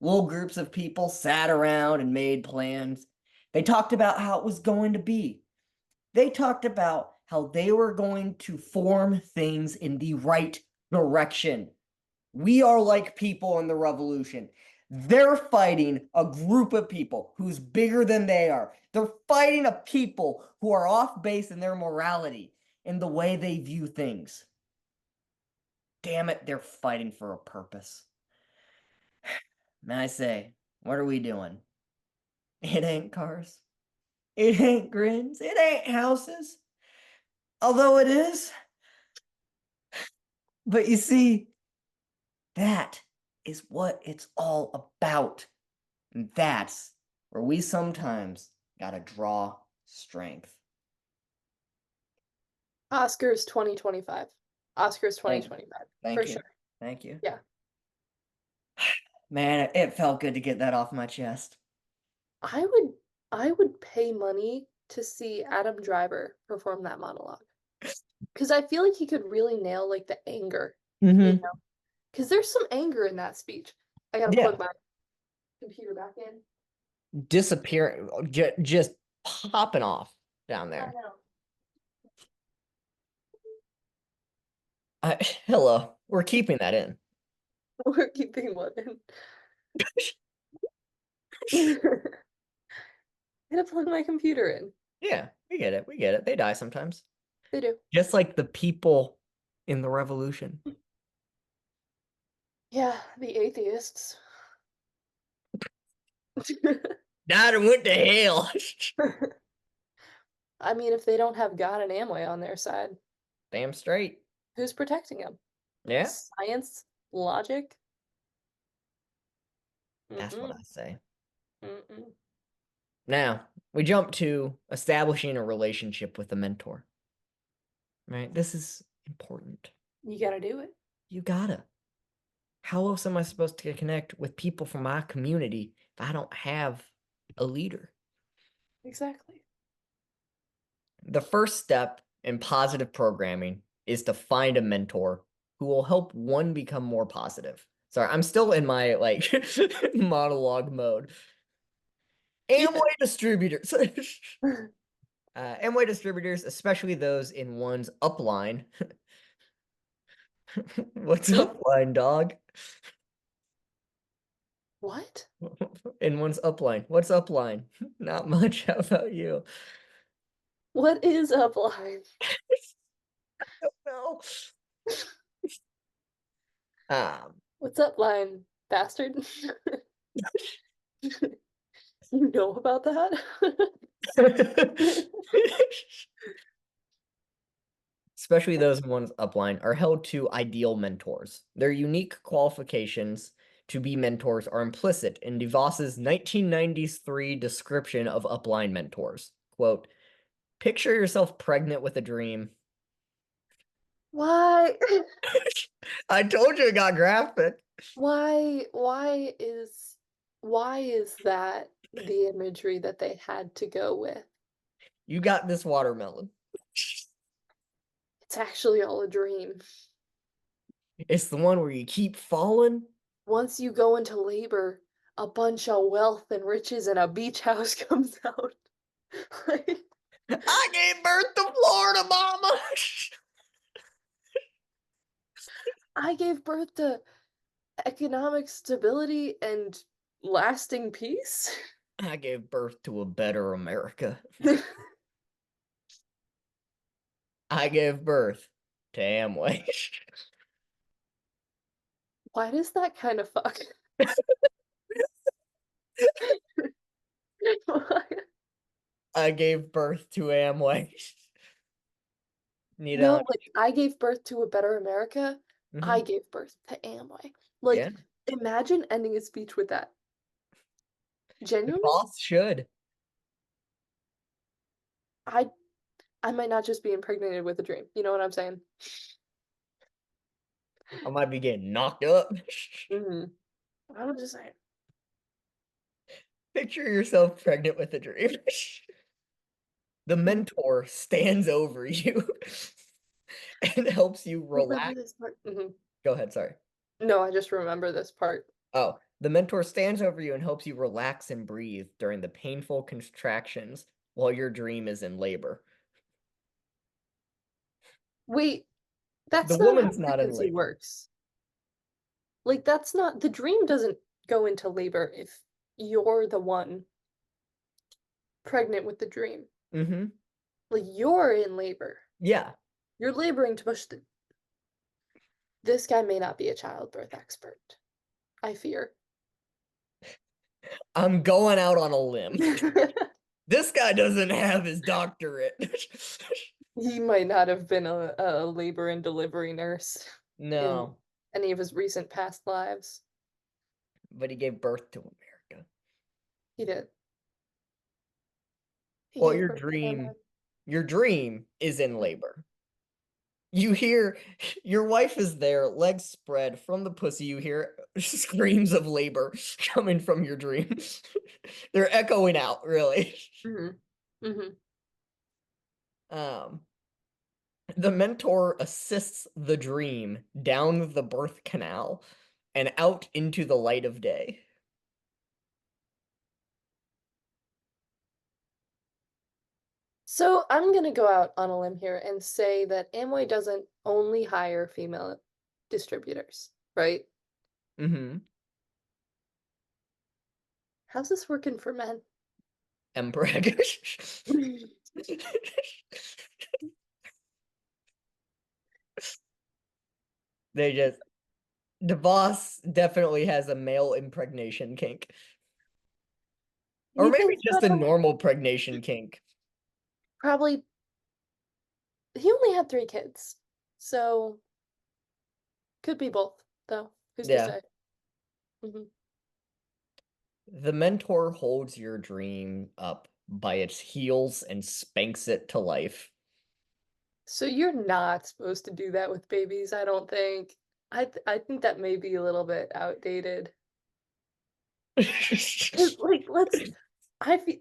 Speaker 1: Little groups of people sat around and made plans. They talked about how it was going to be. They talked about how they were going to form things in the right direction. We are like people in the revolution. They're fighting a group of people who's bigger than they are. They're fighting a people who are off base in their morality, in the way they view things. Damn it, they're fighting for a purpose. And I say, what are we doing? It ain't cars. It ain't grins. It ain't houses. Although it is. But you see, that is what it's all about. And that's where we sometimes gotta draw strength.
Speaker 2: Oscars 2025. Oscars
Speaker 1: Thank you.
Speaker 2: 2025 for
Speaker 1: Thank you.
Speaker 2: sure.
Speaker 1: Thank you.
Speaker 2: Yeah.
Speaker 1: Man, it felt good to get that off my chest.
Speaker 2: I would I would pay money to see Adam Driver perform that monologue. Because I feel like he could really nail like the anger, you
Speaker 1: Mm-hmm.
Speaker 2: know? Because there's some anger in that speech. I gotta
Speaker 1: Yeah.
Speaker 2: plug my computer back in.
Speaker 1: Disappearing, just popping off down
Speaker 2: I
Speaker 1: there.
Speaker 2: know.
Speaker 1: Hello. We're keeping that in.
Speaker 2: We're keeping one in. I gotta plug my computer in.
Speaker 1: Yeah, we get it. We get it. They die sometimes.
Speaker 2: They do.
Speaker 1: Just like the people in the revolution.
Speaker 2: Yeah, the atheists.
Speaker 1: Died and went to hell.
Speaker 2: I mean, if they don't have God and Amway on their side,
Speaker 1: Damn straight.
Speaker 2: who's protecting them?
Speaker 1: Yeah,
Speaker 2: Science? Logic?
Speaker 1: that's what
Speaker 2: Mm-mm.
Speaker 1: I say.
Speaker 2: Mm-mm.
Speaker 1: Now, we jump to establishing a relationship with a mentor, right? This is important.
Speaker 2: You gotta do it.
Speaker 1: You gotta. How else am I supposed to connect with people from my community if I don't have a leader?
Speaker 2: Exactly.
Speaker 1: The first step in positive programming is to find a mentor who will help one become more positive. Sorry, I'm still in my like monologue mode.
Speaker 2: Keep it.
Speaker 1: Amway distributors. Amway distributors, especially those in one's upline. What's
Speaker 2: Hmm?
Speaker 1: upline, dog?
Speaker 2: What?
Speaker 1: In one's upline. What's upline? Not much. How about you?
Speaker 2: What is upline?
Speaker 1: No. Um,
Speaker 2: What's upline, bastard? You know about that?
Speaker 1: especially those in one's upline, are held to ideal mentors. Their unique qualifications to be mentors are implicit in DeVos's 1993 description of upline mentors. Quote, picture yourself pregnant with a dream.
Speaker 2: Why?
Speaker 1: I told you it got graphic.
Speaker 2: Why why is that the imagery that they had to go with?
Speaker 1: You got this watermelon.
Speaker 2: It's actually all a dream.
Speaker 1: It's the one where you keep falling.
Speaker 2: Once you go into labor, a bunch of wealth and riches and a beach house comes out. Like,
Speaker 1: I gave birth to Florida, mama.
Speaker 2: I gave birth to economic stability and lasting peace.
Speaker 1: I gave birth to a better America. I gave birth to Amway.
Speaker 2: Why does that kind of fuck?
Speaker 1: I gave birth to Amway. Need
Speaker 2: No,
Speaker 1: on.
Speaker 2: like I gave birth to a better America.
Speaker 1: Hmm.
Speaker 2: I gave birth to Amway.
Speaker 1: Yeah,
Speaker 2: Like, imagine ending a speech with that.
Speaker 1: the
Speaker 2: Genuinely,
Speaker 1: boss should.
Speaker 2: I I might not just be impregnated with a dream. You know what I'm saying?
Speaker 1: I might be getting knocked up.
Speaker 2: Mm-hmm. I'm just saying.
Speaker 1: Picture yourself pregnant with a dream. The
Speaker 2: Mhm.
Speaker 1: mentor stands over you and helps you
Speaker 2: Remember
Speaker 1: relax.
Speaker 2: this part? Hmm.
Speaker 1: Go ahead, sorry.
Speaker 2: No, I just remember this part.
Speaker 1: Oh, the mentor stands over you and helps you relax and breathe during the painful contractions while your dream is in labor.
Speaker 2: Wait,
Speaker 1: The
Speaker 2: that's not how
Speaker 1: woman's not in
Speaker 2: pregnancy
Speaker 1: labor.
Speaker 2: works. Like, that's not the dream doesn't go into labor if you're the one pregnant with the dream.
Speaker 1: Mm-hmm.
Speaker 2: Like, you're in labor.
Speaker 1: Yeah,
Speaker 2: You're laboring to push the. This guy may not be a childbirth expert. I fear.
Speaker 1: I'm going out on a limb. This guy doesn't have his doctorate.
Speaker 2: He might not have been a labor and delivery nurse in
Speaker 1: No,
Speaker 2: any of his recent past lives.
Speaker 1: but he gave birth to America.
Speaker 2: He did. He
Speaker 1: Well,
Speaker 2: gave birth to Emma.
Speaker 1: your dream is in
Speaker 2: Mhm.
Speaker 1: labor. You hear your wife is there, legs spread from the pussy. You hear screams of labor coming from your dream. They're echoing out, really.
Speaker 2: Mhm. Mhm.
Speaker 1: Um, the mentor assists the dream down the birth canal and out into the light of day.
Speaker 2: So I'm gonna go out on a limb here and say that Amway doesn't only hire female distributors, right?
Speaker 1: Mm-hmm.
Speaker 2: How's this working for men?
Speaker 1: Empreg. They just DeVos definitely has a male impregnation kink. Or
Speaker 2: You
Speaker 1: maybe
Speaker 2: think
Speaker 1: just a
Speaker 2: so?
Speaker 1: normal pregnation kink.
Speaker 2: Probably. He only had 3 kids, so could be both, though. Who's to
Speaker 1: Yeah.
Speaker 2: say? Hmm.
Speaker 1: The mentor holds your dream up by its heels and spanks it to life.
Speaker 2: So you're not supposed to do that with babies, I don't think. I think that may be a little bit outdated. 'Cause, like, I feel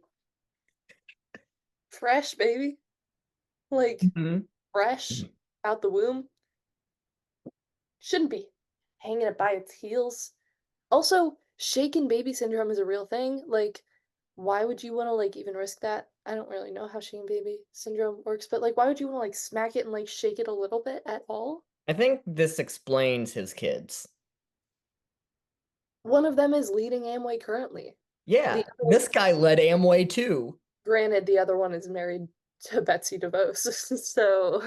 Speaker 2: fresh, baby. Like,
Speaker 1: Mhm.
Speaker 2: fresh out the womb. Shouldn't be. hanging it by its heels. Also, shaken baby syndrome is a real thing. Like, why would you want to like even risk that? I don't really know how shaken baby syndrome works, but like, why would you want to like smack it and like shake it a little bit at all?
Speaker 1: I think this explains his kids.
Speaker 2: One of them is leading Amway currently. The
Speaker 1: Yeah,
Speaker 2: other,
Speaker 1: this guy led Amway too.
Speaker 2: granted, the other one is married to Betsy DeVos, so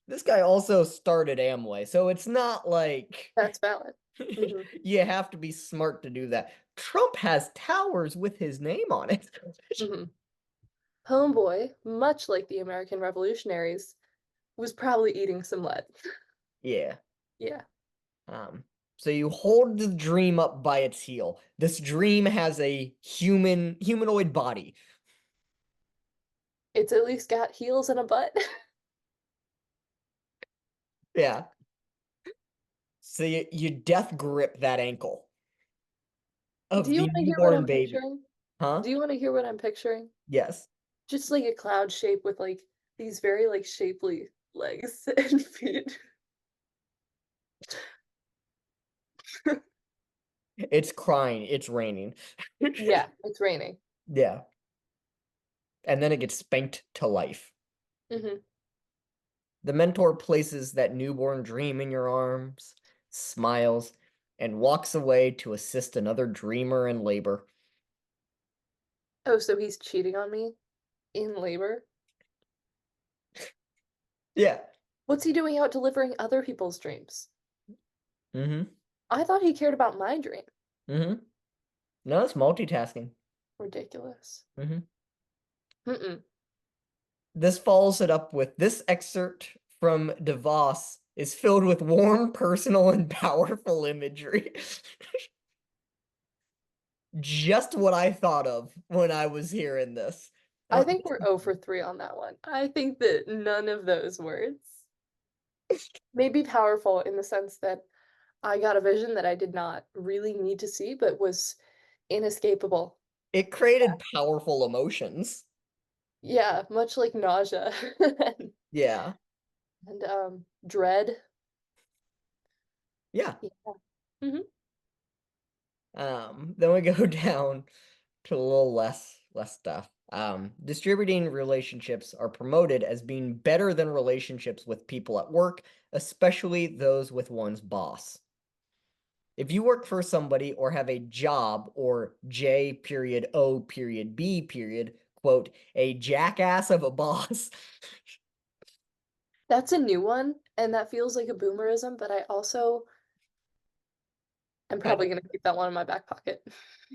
Speaker 1: This guy also started Amway, so it's not like
Speaker 2: that's valid. Hmm.
Speaker 1: you have to be smart to do that. Trump has towers with his name on it.
Speaker 2: Hmm. Homeboy, much like the American revolutionaries, was probably eating some lead.
Speaker 1: Yeah.
Speaker 2: Yeah.
Speaker 1: Um, so you hold the dream up by its heel. This dream has a humanoid body.
Speaker 2: It's at least got heels and a butt.
Speaker 1: Yeah. So you death grip that ankle
Speaker 2: Do
Speaker 1: of
Speaker 2: you
Speaker 1: the
Speaker 2: want to hear what
Speaker 1: newborn
Speaker 2: I'm
Speaker 1: baby.
Speaker 2: picturing?
Speaker 1: Huh?
Speaker 2: Do you want to hear what I'm picturing?
Speaker 1: Yes.
Speaker 2: Just like a cloud shape with like these very like shapely legs and feet.
Speaker 1: It's crying. It's raining.
Speaker 2: Yeah, it's raining.
Speaker 1: Yeah. And then it gets spanked to life.
Speaker 2: Hmm.
Speaker 1: The mentor places that newborn dream in your arms, smiles, and walks away to assist another dreamer in labor.
Speaker 2: Oh, so he's cheating on me in labor?
Speaker 1: Yeah.
Speaker 2: What's he doing out delivering other people's dreams?
Speaker 1: Mm-hmm.
Speaker 2: I thought he cared about my dream.
Speaker 1: Mm-hmm. No, it's multitasking.
Speaker 2: Ridiculous.
Speaker 1: Mm-hmm.
Speaker 2: Mm-mm.
Speaker 1: This follows it up with this excerpt from DeVos is filled with warm, personal, and powerful imagery. Just what I thought of when I was hearing this.
Speaker 2: I think we're 0 for 3 on that one. I think that none of those words may be powerful in the sense that I got a vision that I did not really need to see, but was inescapable.
Speaker 1: It created powerful emotions.
Speaker 2: Yeah, much like nausea and,
Speaker 1: Yeah.
Speaker 2: dread.
Speaker 1: Yeah.
Speaker 2: Yeah. Hmm.
Speaker 1: Then we go down to a little less stuff. Distributing relationships are promoted as being better than relationships with people at work, especially those with one's boss. If you work for somebody or have a job or J period O period B period, quote, a jackass of a boss.
Speaker 2: That's a new one, and that feels like a boomerism, but I'm
Speaker 1: I
Speaker 2: probably gonna keep that one in my back pocket.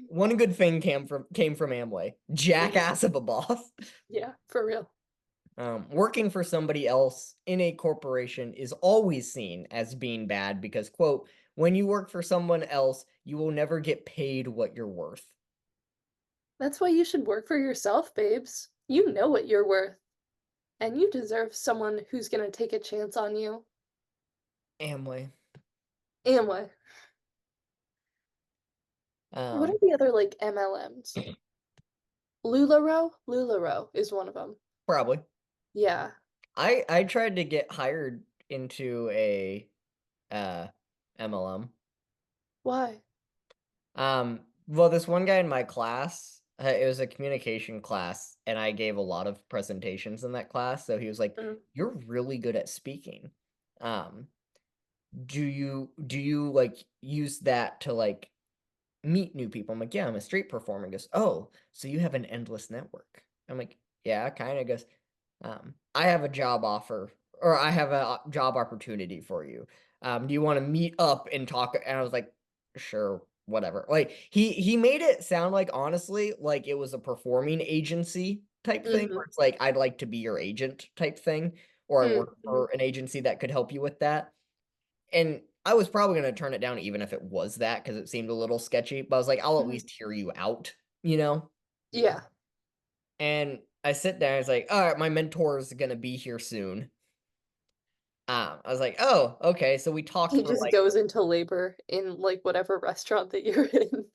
Speaker 1: One good thing came from Amway.
Speaker 2: Mhm.
Speaker 1: Jackass of a boss.
Speaker 2: Yeah, for real.
Speaker 1: Working for somebody else in a corporation is always seen as being bad because, quote, when you work for someone else, you will never get paid what you're worth.
Speaker 2: That's why you should work for yourself, babes. You know what you're worth, and you deserve someone who's gonna take a chance on you.
Speaker 1: Amway.
Speaker 2: Anyway, what are
Speaker 1: Um,
Speaker 2: the other like MLMs? LuLaRoe? LuLaRoe is one of them.
Speaker 1: Probably.
Speaker 2: Yeah.
Speaker 1: I tried to get hired into a uh MLM.
Speaker 2: Why?
Speaker 1: Well, this one guy in my class, it was a communication class, and I gave a lot of presentations in that class. So he was like,
Speaker 2: Mhm.
Speaker 1: "You're really good at speaking. Um, do you like use that to like meet new people?" I'm like, "Yeah, I'm a street performer." He goes, "Oh, so you have an endless network." I'm like, "Yeah, kind of." Goes, I have a job offer or I have a job opportunity for you. Do you want to meet up and talk? And I was like, sure, whatever. Like he made it sound like honestly, like it was a performing agency type thing where
Speaker 2: Mhm.
Speaker 1: it's like I'd like to be your agent type thing, or I work
Speaker 2: Mhm.
Speaker 1: for an agency that could help you with that. And I was probably gonna turn it down even if it was that because it seemed a little sketchy, but I was like, I'll at
Speaker 2: Mhm.
Speaker 1: least hear you out, you know?
Speaker 2: Yeah.
Speaker 1: And I sit down, it's like, all right, my mentor is gonna be here soon. I was like, oh, okay. So we talked
Speaker 2: He
Speaker 1: for
Speaker 2: just
Speaker 1: like,
Speaker 2: goes into labor in like whatever restaurant that you're in.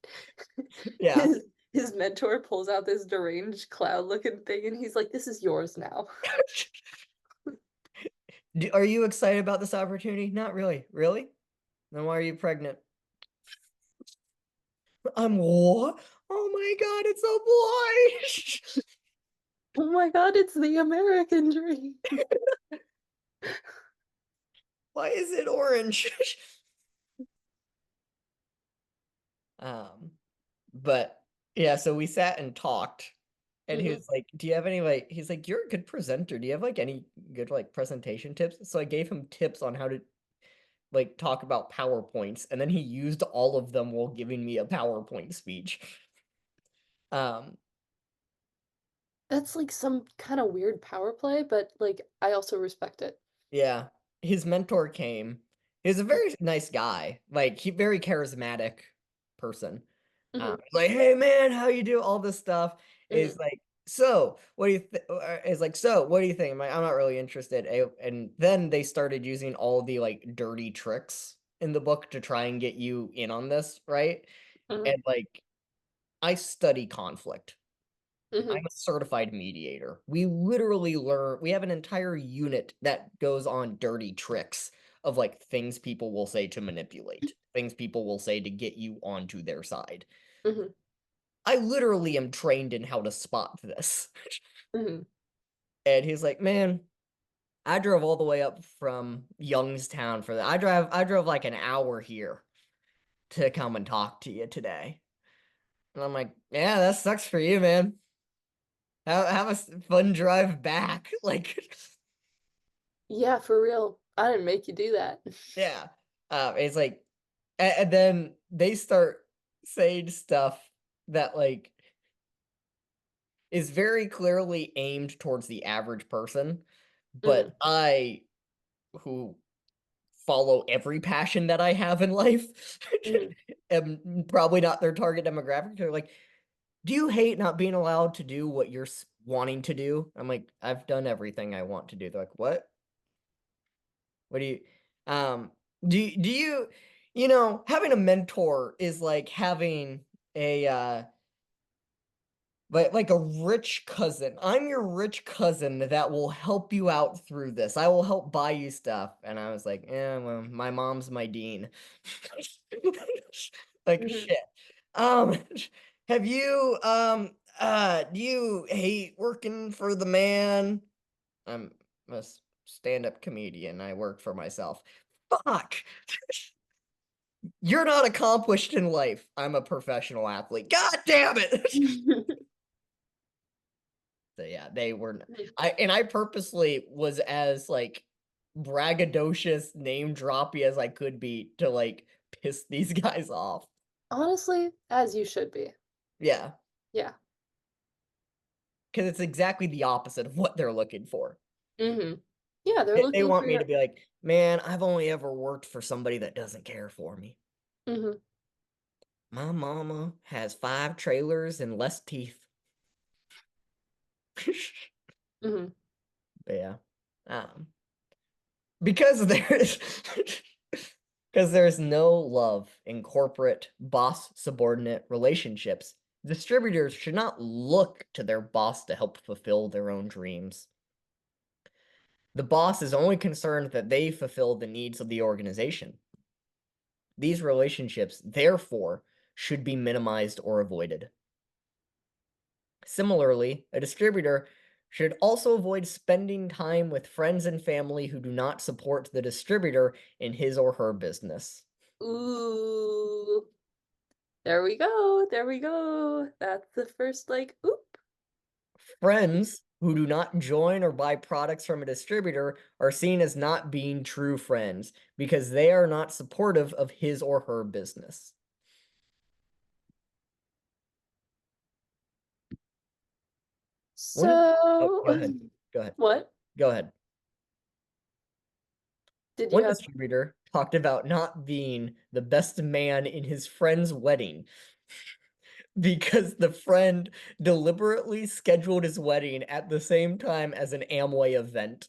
Speaker 1: yeah.
Speaker 2: His mentor pulls out this deranged cloud looking thing and he's like, "This is yours now."
Speaker 1: Are you excited about this opportunity? Not really. Really? Then why are you pregnant? I'm what? Oh my god, it's a boy.
Speaker 2: Oh my God, it's the American dream.
Speaker 1: Why is it orange? Um, but yeah, so we sat and talked, and he
Speaker 2: Hmm.
Speaker 1: was like, "Do you have any like?" He's like, "You're a good presenter. Do you have like any good like presentation tips?" So I gave him tips on how to like talk about PowerPoints, and then he used all of them while giving me a PowerPoint speech. Um,
Speaker 2: That's like some kind of weird power play, but like I also respect it.
Speaker 1: yeah, his mentor came. He was a very nice guy, like he very charismatic person.
Speaker 2: Hmm.
Speaker 1: Like, hey man, how you do? All this stuff is
Speaker 2: Hmm.
Speaker 1: like, so what do you th is like, so what do you think? I'm not really interested. And then they started using all the like dirty tricks in the book to try and get you in on this, right?
Speaker 2: Hmm.
Speaker 1: And like, I study conflict. I'm
Speaker 2: Hmm.
Speaker 1: a certified mediator. We literally learn, we have an entire unit that goes on dirty tricks of like things people will say to manipulate, things people will say to get you onto their side.
Speaker 2: Hmm.
Speaker 1: I literally am trained in how to spot this.
Speaker 2: Hmm.
Speaker 1: And he's like, man, I drove all the way up from Youngstown for that. I drove like an hour here to come and talk to you today. And I'm like, yeah, that sucks for you, man. Have a fun drive back. Like,
Speaker 2: Yeah, for real. I didn't make you do that.
Speaker 1: yeah. It's like, and then they start saying stuff that like is very clearly aimed towards the average person,
Speaker 2: Hmm.
Speaker 1: but I, who follow every passion that I have in life,
Speaker 2: Hmm.
Speaker 1: am probably not their target demographic. They're like, do you hate not being allowed to do what you're wanting to do? I'm like, I've done everything I want to do. They're like, what? What do you um do you having a mentor is like having a like a rich cousin. I'm your rich cousin that will help you out through this. I will help buy you stuff. And I was like, yeah, well, my mom's my dean. Like
Speaker 2: Hmm.
Speaker 1: shit. Um have you do you hate working for the man? I'm a stand-up comedian. I work for myself. Fuck. You're not accomplished in life. I'm a professional athlete. God damn it. So yeah, they were I purposely was as like braggadocious, name droppy as I could be to like piss these guys off.
Speaker 2: Honestly, as you should be.
Speaker 1: Yeah,
Speaker 2: Yeah.
Speaker 1: because it's exactly the opposite of what they're looking for.
Speaker 2: Hmm. Yeah, they're
Speaker 1: They
Speaker 2: looking for
Speaker 1: want me to
Speaker 2: your.
Speaker 1: be like, man, I've only ever worked for somebody that doesn't care for me.
Speaker 2: Hmm.
Speaker 1: My mama has 5 trailers and less teeth.
Speaker 2: Hmm.
Speaker 1: But yeah. Um, because there's because there's no love in corporate boss subordinate relationships. Distributors should not look to their boss to help fulfill their own dreams. The boss is only concerned that they fulfill the needs of the organization. These relationships, therefore, should be minimized or avoided. Similarly, a distributor should also avoid spending time with friends and family who do not support the distributor in his or her business.
Speaker 2: Ooh. There we go. There we go. That's the first like oop.
Speaker 1: Friends who do not join or buy products from a distributor are seen as not being true friends because they are not supportive of his or her business. One, oh,
Speaker 2: So,
Speaker 1: go ahead. Go ahead.
Speaker 2: what?
Speaker 1: Go ahead.
Speaker 2: Did you
Speaker 1: One
Speaker 2: have
Speaker 1: distributor talked about not being the best man in his friend's wedding because the friend deliberately scheduled his wedding at the same time as an Amway event.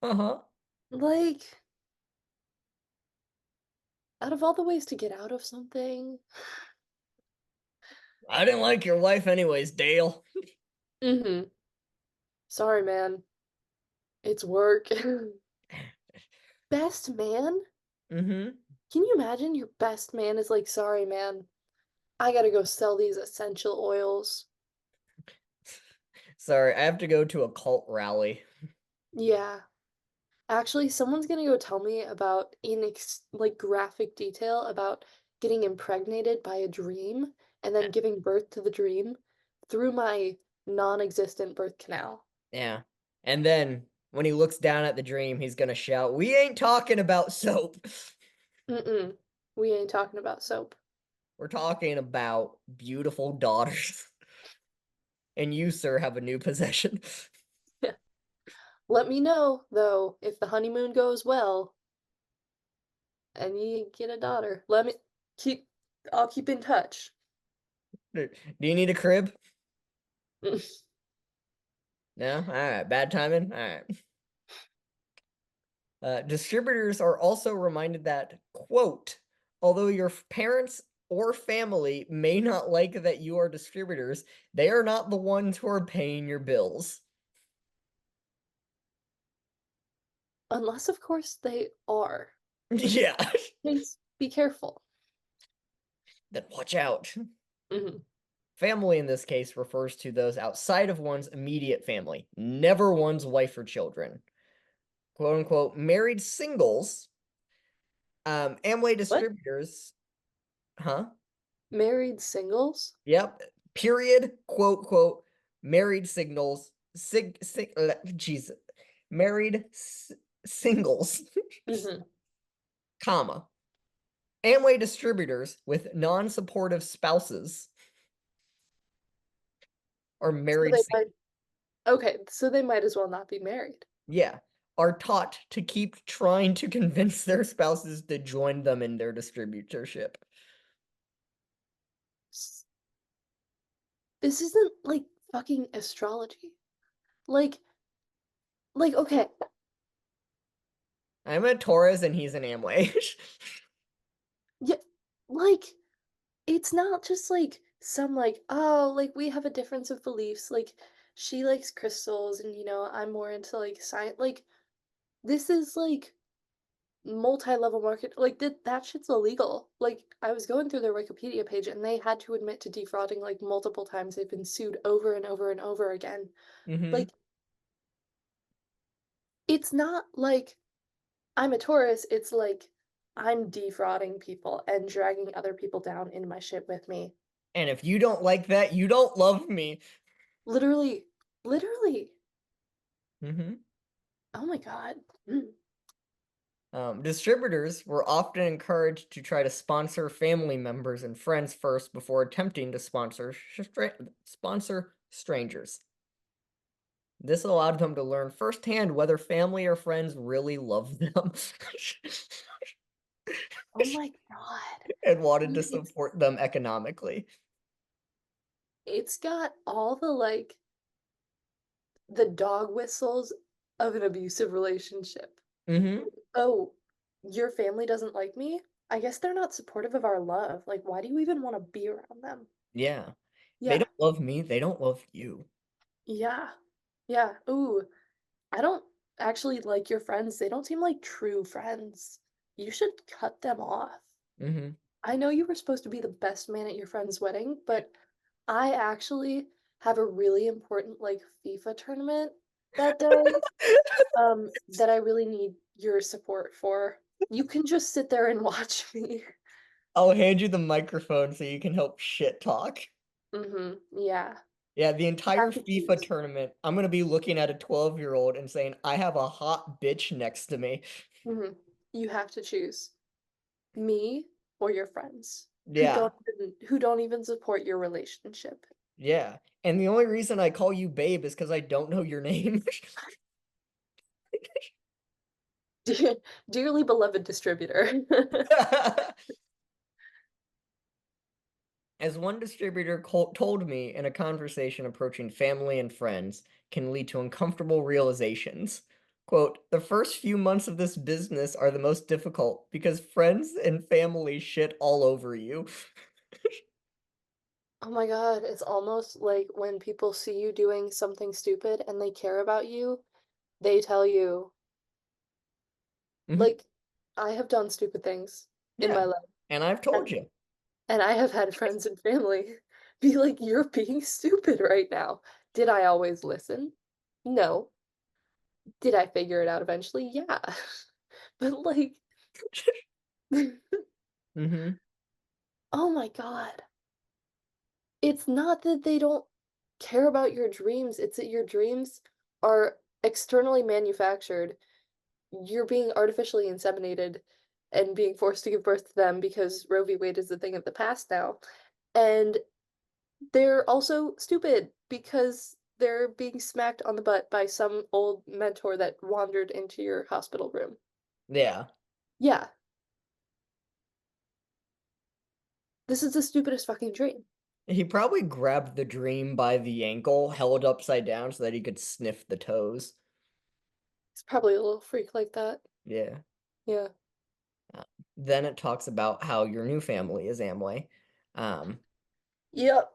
Speaker 1: Uh-huh.
Speaker 2: like out of all the ways to get out of something.
Speaker 1: I didn't like your wife anyways, Dale.
Speaker 2: Mhm. Sorry, man. It's work. Best man?
Speaker 1: Mm-hmm.
Speaker 2: Can you imagine your best man is like, sorry, man, I gotta go sell these essential oils.
Speaker 1: Sorry, I have to go to a cult rally.
Speaker 2: Yeah. Actually, someone's gonna go tell me about in like graphic detail about getting impregnated by a dream and then giving birth to the dream through my non-existent birth canal.
Speaker 1: Yeah. And then when he looks down at the dream, he's gonna shout, "We ain't talking about soap.
Speaker 2: Mm-mm. We ain't talking about soap.
Speaker 1: We're talking about beautiful daughters." And you, sir, have a new possession.
Speaker 2: Let me know, though, if the honeymoon goes well and you get a daughter. Let me keep, I'll keep in touch.
Speaker 1: Do you need a crib? No? All right. Bad timing? All right. Distributors are also reminded that, quote, although your parents or family may not like that you are distributors, they are not the ones who are paying your bills.
Speaker 2: Unless, of course, they are.
Speaker 1: Yeah.
Speaker 2: Please be careful.
Speaker 1: Then watch out.
Speaker 2: Mhm.
Speaker 1: Family in this case refers to those outside of one's immediate family, never one's wife or children. Quote unquote, married singles, Amway
Speaker 2: What?
Speaker 1: distributors, huh?
Speaker 2: Married singles?
Speaker 1: Yep. Period. Quote, quote, married signals, Jesus. Married singles,
Speaker 2: Hmm.
Speaker 1: comma. Amway distributors with non-supportive spouses are
Speaker 2: So
Speaker 1: married
Speaker 2: they might, okay, so they might as well not be married.
Speaker 1: yeah, are taught to keep trying to convince their spouses to join them in their distributorship.
Speaker 2: S- This isn't like fucking astrology. Like, okay,
Speaker 1: I'm a Taurus and he's an Amway.
Speaker 2: yeah, like, it's not just like some like, oh, like we have a difference of beliefs. Like, she likes crystals and, I'm more into like science. Like, this is like multi-level market like that shit's illegal. Like I was going through their Wikipedia page and they had to admit to defrauding like multiple times. They've been sued over and over and over again.
Speaker 1: Hmm.
Speaker 2: Like it's not like I'm a Taurus, it's like I'm defrauding people and dragging other people down in my shit with me.
Speaker 1: And if you don't like that, you don't love me.
Speaker 2: Literally, literally.
Speaker 1: Hmm.
Speaker 2: Oh my God. Mm.
Speaker 1: Distributors were often encouraged to try to sponsor family members and friends first before attempting to sponsor strangers. This allowed them to learn firsthand whether family or friends really loved them
Speaker 2: Oh my God.
Speaker 1: and wanted to
Speaker 2: Dude,
Speaker 1: support them economically.
Speaker 2: it's got all the dog whistles of an abusive relationship.
Speaker 1: Hmm.
Speaker 2: Oh, your family doesn't like me? I guess they're not supportive of our love. Like, why do you even want to be around them?
Speaker 1: Yeah. They
Speaker 2: Yeah,
Speaker 1: don't love me, they don't love you.
Speaker 2: yeah, yeah. Ooh, I don't actually like your friends. They don't seem like true friends. You should cut them off.
Speaker 1: Hmm.
Speaker 2: I know you were supposed to be the best man at your friend's wedding, but I actually have a really important like FIFA tournament that day, that I really need your support for. You can just sit there and watch me.
Speaker 1: I'll hand you the microphone so you can help shit talk.
Speaker 2: Yeah.
Speaker 1: Yeah, the
Speaker 2: You
Speaker 1: entire
Speaker 2: have to
Speaker 1: FIFA
Speaker 2: choose.
Speaker 1: tournament, I'm gonna be looking at a 12-year-old and saying, I have a hot bitch next to me.
Speaker 2: Mhm. You have to choose me or your friends
Speaker 1: Yeah,
Speaker 2: who don't even support your relationship.
Speaker 1: yeah. And the only reason I call you babe is because I don't know your name.
Speaker 2: Dearly beloved distributor.
Speaker 1: As one distributor told me in a conversation approaching family and friends can lead to uncomfortable realizations. Quote, the first few months of this business are the most difficult because friends and family shit all over you.
Speaker 2: Oh my God, it's almost like when people see you doing something stupid and they care about you, they tell you,
Speaker 1: Mhm.
Speaker 2: like, I have done stupid things in
Speaker 1: Yeah.
Speaker 2: my life.
Speaker 1: And I've told
Speaker 2: And
Speaker 1: you.
Speaker 2: and I have had friends and family be like, you're being stupid right now. Did I always listen? No. Did I figure it out eventually? Yeah. But like,
Speaker 1: Hmm.
Speaker 2: oh my God. It's not that they don't care about your dreams, it's that your dreams are externally manufactured. You're being artificially inseminated and being forced to give birth to them because Roe v. Wade is a thing of the past now. And they're also stupid because they're being smacked on the butt by some old mentor that wandered into your hospital room.
Speaker 1: Yeah.
Speaker 2: Yeah, this is the stupidest fucking dream.
Speaker 1: He probably grabbed the dream by the ankle, held upside down so that he could sniff the toes.
Speaker 2: It's probably a little freak like that.
Speaker 1: Yeah.
Speaker 2: Yeah.
Speaker 1: Uh, then it talks about how your new family is Amway. Um,
Speaker 2: Yep.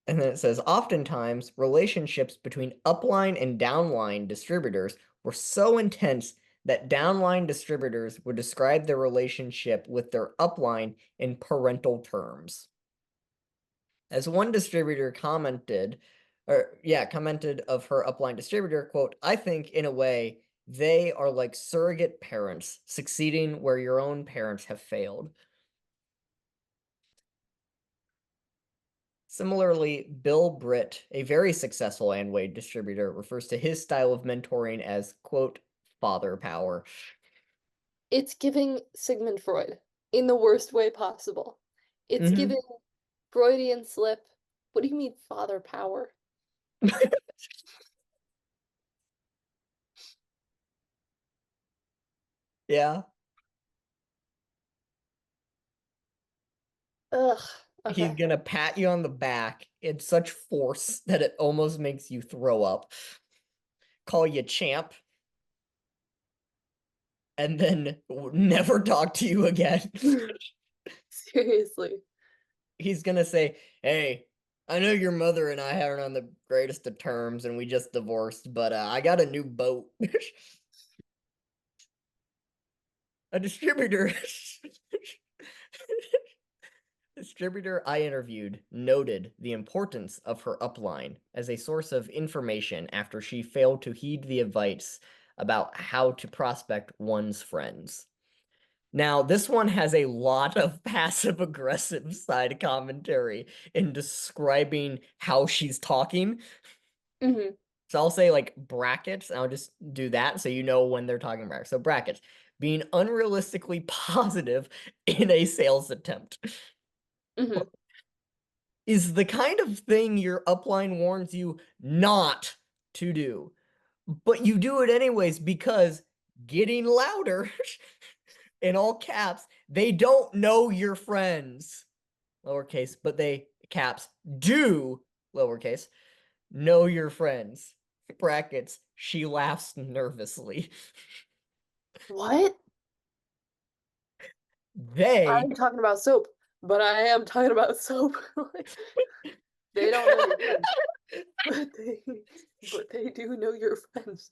Speaker 1: and then it says, oftentimes, relationships between upline and downline distributors were so intense that downline distributors would describe their relationship with their upline in parental terms. As one distributor commented, commented of her upline distributor, quote, I think in a way they are like surrogate parents, succeeding where your own parents have failed. Similarly, Bill Britt, a very successful Amway distributor, refers to his style of mentoring as, quote, father power.
Speaker 2: It's giving Sigmund Freud in the worst way possible. It's
Speaker 1: Hmm.
Speaker 2: giving Freudian slip. What do you mean father power?
Speaker 1: Yeah.
Speaker 2: Ugh.
Speaker 1: He's
Speaker 2: Okay.
Speaker 1: gonna pat you on the back in such force that it almost makes you throw up, call you champ, and then never talk to you again.
Speaker 2: Seriously.
Speaker 1: He's gonna say, hey, I know your mother and I aren't on the greatest of terms and we just divorced, but I got a new boat. A distributor. Distributor I interviewed noted the importance of her upline as a source of information after she failed to heed the advice about how to prospect one's friends. Now, this one has a lot of passive aggressive side commentary in describing how she's talking.
Speaker 2: Hmm.
Speaker 1: So I'll say like brackets, and I'll just do that so you know when they're talking about. So brackets, being unrealistically positive in a sales attempt
Speaker 2: Hmm.
Speaker 1: is the kind of thing your upline warns you not to do. But you do it anyways because getting louder in all caps, they don't know your friends, lowercase, but they caps do lowercase know your friends. Brackets, she laughs nervously.
Speaker 2: What?
Speaker 1: They
Speaker 2: I'm talking about soap, but I am talking about soap. Like, they don't know your friends, but they do know your friends.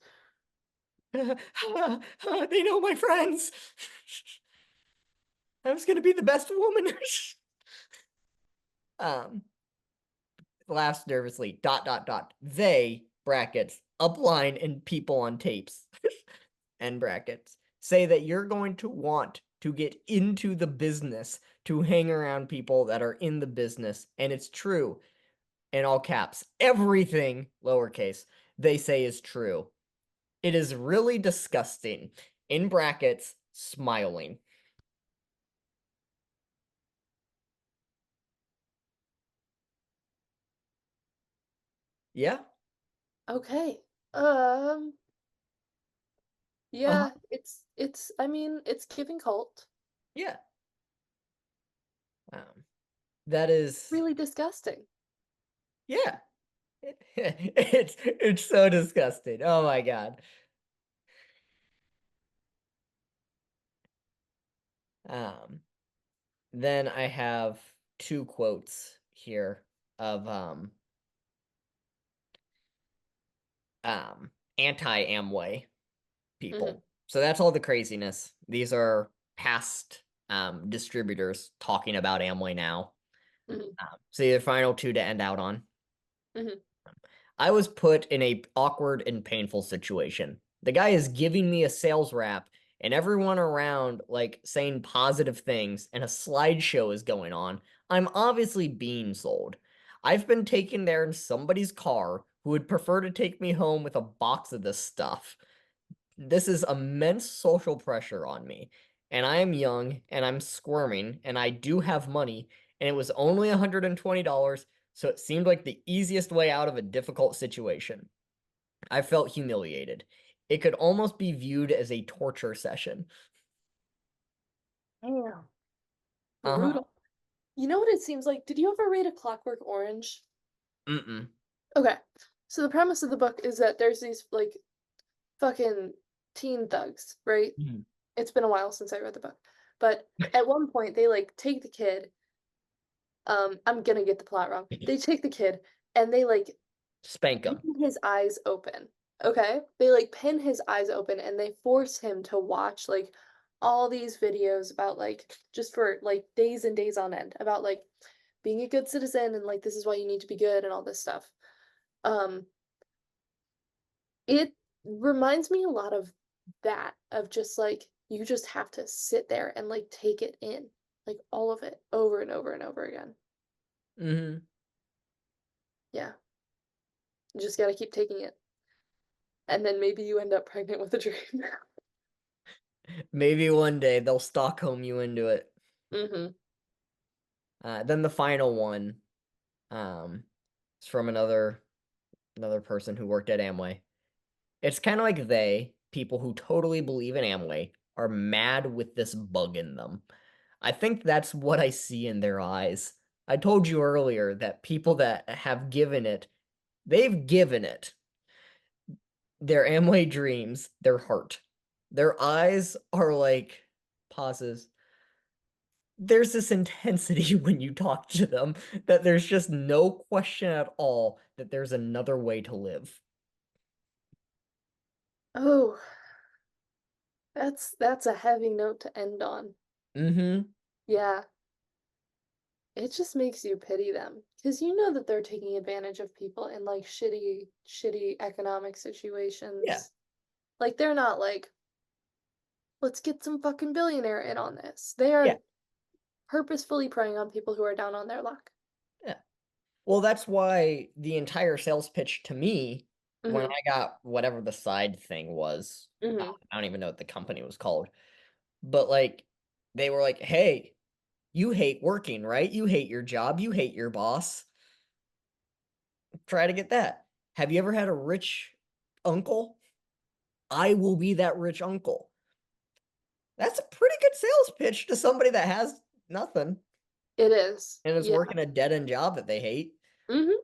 Speaker 1: they know my friends. I was gonna be the best woman. um, laughs nervously. Dot dot dot. They brackets upline and people on tapes end brackets say that you're going to want to get into the business to hang around people that are in the business, and it's true in all caps. Everything lowercase they say is true. It is really disgusting. In brackets, smiling. Yeah.
Speaker 2: Okay.
Speaker 1: Uh-huh.
Speaker 2: Yeah, it's I mean, it's giving cult.
Speaker 1: Yeah. Um, that is
Speaker 2: Really disgusting.
Speaker 1: yeah. It's so disgusting. Oh my God. Um, then I have two quotes here of um anti-Amway
Speaker 2: Mhm,
Speaker 1: people. So that's all the craziness. These are past distributors talking about Amway now.
Speaker 2: mhm,
Speaker 1: So your final two to end out on.
Speaker 2: mhm.
Speaker 1: I was put in a awkward and painful situation. The guy is giving me a sales rap and everyone around like saying positive things and a slideshow is going on. I'm obviously being sold. I've been taken there in somebody's car who would prefer to take me home with a box of this stuff. This is immense social pressure on me. And I am young and I'm squirming and I do have money and it was only $120, so it seemed like the easiest way out of a difficult situation. I felt humiliated. It could almost be viewed as a torture session.
Speaker 2: Damn.
Speaker 1: Uh-huh.
Speaker 2: Brutal. You know what it seems like? Did you ever read A Clockwork Orange?
Speaker 1: Mm-mm.
Speaker 2: Okay. So the premise of the book is that there's these like fucking teen thugs, right?
Speaker 1: Mhm.
Speaker 2: It's been a while since I read the book. But at one point they like take the kid, I'm gonna get the plot wrong. They take the kid and they like
Speaker 1: Spank
Speaker 2: pin
Speaker 1: him.
Speaker 2: his eyes open. Okay? They like pin his eyes open and they force him to watch like all these videos about like just for like days and days on end about like being a good citizen and like this is why you need to be good and all this stuff. Um it reminds me a lot of that of just like you just have to sit there and like take it in like all of it over and over and over again.
Speaker 1: Hmm.
Speaker 2: Yeah. You just got to keep taking it. And then maybe you end up pregnant with a dream.
Speaker 1: Maybe one day they'll Stockholm you into it.
Speaker 2: Mhm.
Speaker 1: Then the final one, is from another person who worked at Amway. It's kind of like people who totally believe in Amway, are mad with this bug in them. I think that's what I see in their eyes. I told you earlier that people that have given it, they've given it their Amway dreams, their heart. Their eyes are like pauses. There's this intensity when you talk to them that there's just no question at all that there's another way to live.
Speaker 2: Oh, that's a heavy note to end on.
Speaker 1: Mm-hmm.
Speaker 2: Yeah, it just makes you pity them because you know that they're taking advantage of people in like shitty economic
Speaker 1: Yeah.
Speaker 2: situations. Like they're not like, let's get some fucking billionaire in on this. They
Speaker 1: Yeah.
Speaker 2: are purposefully preying on people who are down on their luck.
Speaker 1: Yeah. Well, that's why the entire sales pitch to me, when
Speaker 2: Mm-hmm.
Speaker 1: I got whatever the side thing was,
Speaker 2: Mm-hmm.
Speaker 1: I don't even know what the company was called, but like they were like, "Hey, you hate working, right? You hate your job, you hate your boss. Try to get that. Have you ever had a rich uncle? I will be that rich uncle." That's a pretty good sales pitch to somebody that has nothing
Speaker 2: It is.
Speaker 1: and is
Speaker 2: Yeah.
Speaker 1: working a dead-end job that they hate.
Speaker 2: Mm-hmm.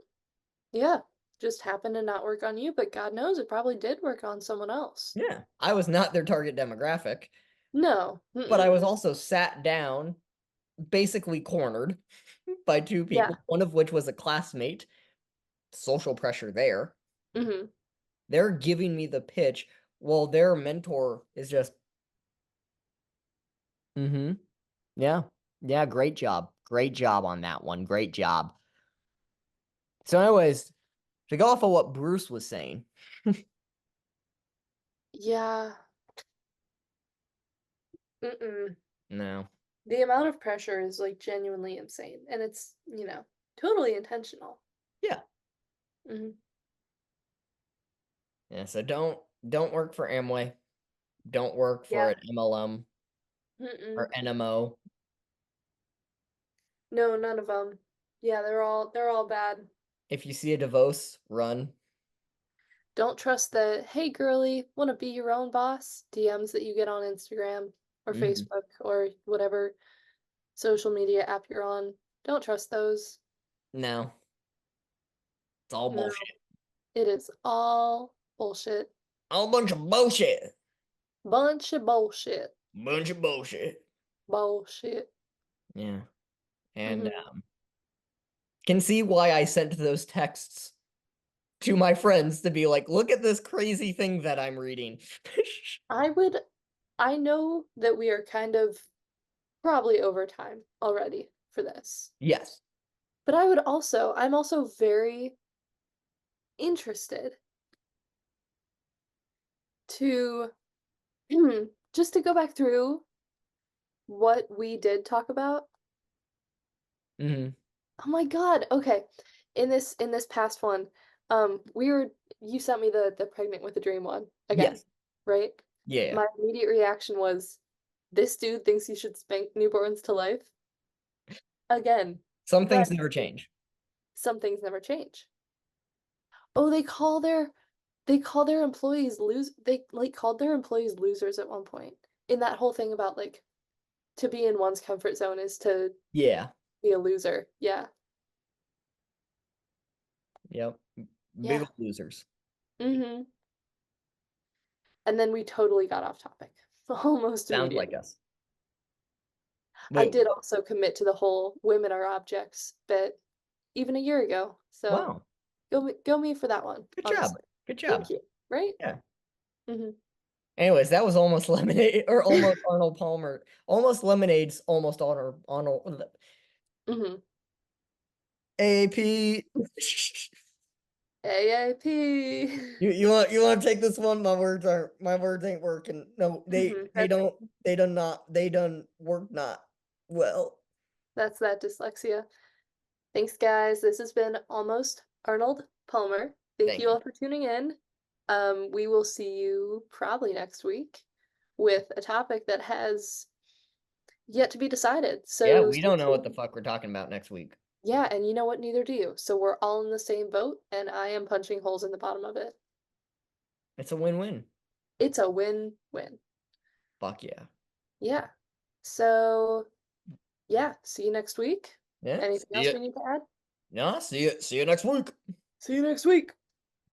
Speaker 2: Yeah. Just happened to not work on you, but God knows it probably did work on someone else.
Speaker 1: Yeah, I was not their target demographic,
Speaker 2: No.
Speaker 1: but I
Speaker 2: Mm-mm.
Speaker 1: was also sat down, basically cornered by two
Speaker 2: Yeah.
Speaker 1: people, one of which was a classmate. Social pressure there.
Speaker 2: Mm-hmm.
Speaker 1: They're giving me the pitch while their mentor is just, mm-hmm. Yeah. Yeah, great job. Great job on that one. Great job. So, anyways, to go off of what Bruce was saying,
Speaker 2: Yeah. Mm-mm.
Speaker 1: no.
Speaker 2: The amount of pressure is like genuinely insane, and it's, totally intentional.
Speaker 1: Yeah.
Speaker 2: Hmm.
Speaker 1: Yeah. So don't work for Amway. Don't work for
Speaker 2: Yeah.
Speaker 1: an MLM or
Speaker 2: Mm-mm.
Speaker 1: NMO.
Speaker 2: No, none of them. Yeah, they're all bad.
Speaker 1: If you see a DeVos, run.
Speaker 2: Don't trust the "Hey girly, want to be your own boss" DMs that you get on Instagram or
Speaker 1: Hmm.
Speaker 2: Facebook or whatever social media app you're on. Don't trust those.
Speaker 1: No. It's all
Speaker 2: No,
Speaker 1: bullshit.
Speaker 2: it is all bullshit.
Speaker 1: All a bunch of bullshit.
Speaker 2: Bunch of bullshit.
Speaker 1: Bunch of bullshit.
Speaker 2: Bullshit.
Speaker 1: Yeah. And
Speaker 2: Hmm.
Speaker 1: can see why I sent those texts to my friends to be like, look at this crazy thing that I'm reading.
Speaker 2: I would, I know that we are kind of probably over time already for this.
Speaker 1: Yes.
Speaker 2: But I'm also very interested to just to go back through what we did talk about.
Speaker 1: Hmm.
Speaker 2: Oh my God. Okay. In this past one, we were you sent me the pregnant with a dream one again,
Speaker 1: Yes.
Speaker 2: right?
Speaker 1: Yeah.
Speaker 2: My immediate reaction was, this dude thinks you should spank newborns to life again.
Speaker 1: Some
Speaker 2: But
Speaker 1: things never change.
Speaker 2: some things never change. Oh, they call their employees they like called their employees losers at one point. In that whole thing about like to be in one's comfort zone is to
Speaker 1: Yeah.
Speaker 2: be a loser. Yeah.
Speaker 1: Yep. Big
Speaker 2: Yeah.
Speaker 1: old losers.
Speaker 2: Mm-hmm. And then we totally got off topic almost
Speaker 1: Sounds like
Speaker 2: immediately.
Speaker 1: us.
Speaker 2: I
Speaker 1: Wait,
Speaker 2: did also commit to the whole women are objects bit even a year ago. So
Speaker 1: wow.
Speaker 2: go me for that one,
Speaker 1: Good job.
Speaker 2: honestly.
Speaker 1: Good
Speaker 2: Thank
Speaker 1: job.
Speaker 2: you. Right?
Speaker 1: Yeah.
Speaker 2: Mm-hmm.
Speaker 1: Anyways, that was almost lemonade or almost Arnold Palmer. Almost lemonades, almost Arnold.
Speaker 2: Mm-hmm.
Speaker 1: AP.
Speaker 2: AAP.
Speaker 1: You want to take this one? My words ain't working. No,
Speaker 2: Mm-hmm.
Speaker 1: they done work not well.
Speaker 2: That's that dyslexia. Thanks, guys. This has been Almost Arnold Palmer. Thank
Speaker 1: Thank
Speaker 2: you
Speaker 1: you.
Speaker 2: all for tuning in. We will see you probably next week with a topic that has yet to be decided.
Speaker 1: Yeah,
Speaker 2: So
Speaker 1: we
Speaker 2: stay
Speaker 1: don't know what the
Speaker 2: tuned.
Speaker 1: fuck we're talking about next week.
Speaker 2: Yeah, and you know what? Neither do you. So we're all in the same boat, and I am punching holes in the bottom of it.
Speaker 1: It's a win-win.
Speaker 2: It's a win-win.
Speaker 1: Fuck yeah.
Speaker 2: Yeah. So, yeah, see you next week.
Speaker 1: Yeah.
Speaker 2: Anything
Speaker 1: See
Speaker 2: else
Speaker 1: you.
Speaker 2: we need to add?
Speaker 1: Yeah. See you. See you next week.
Speaker 2: See you next week.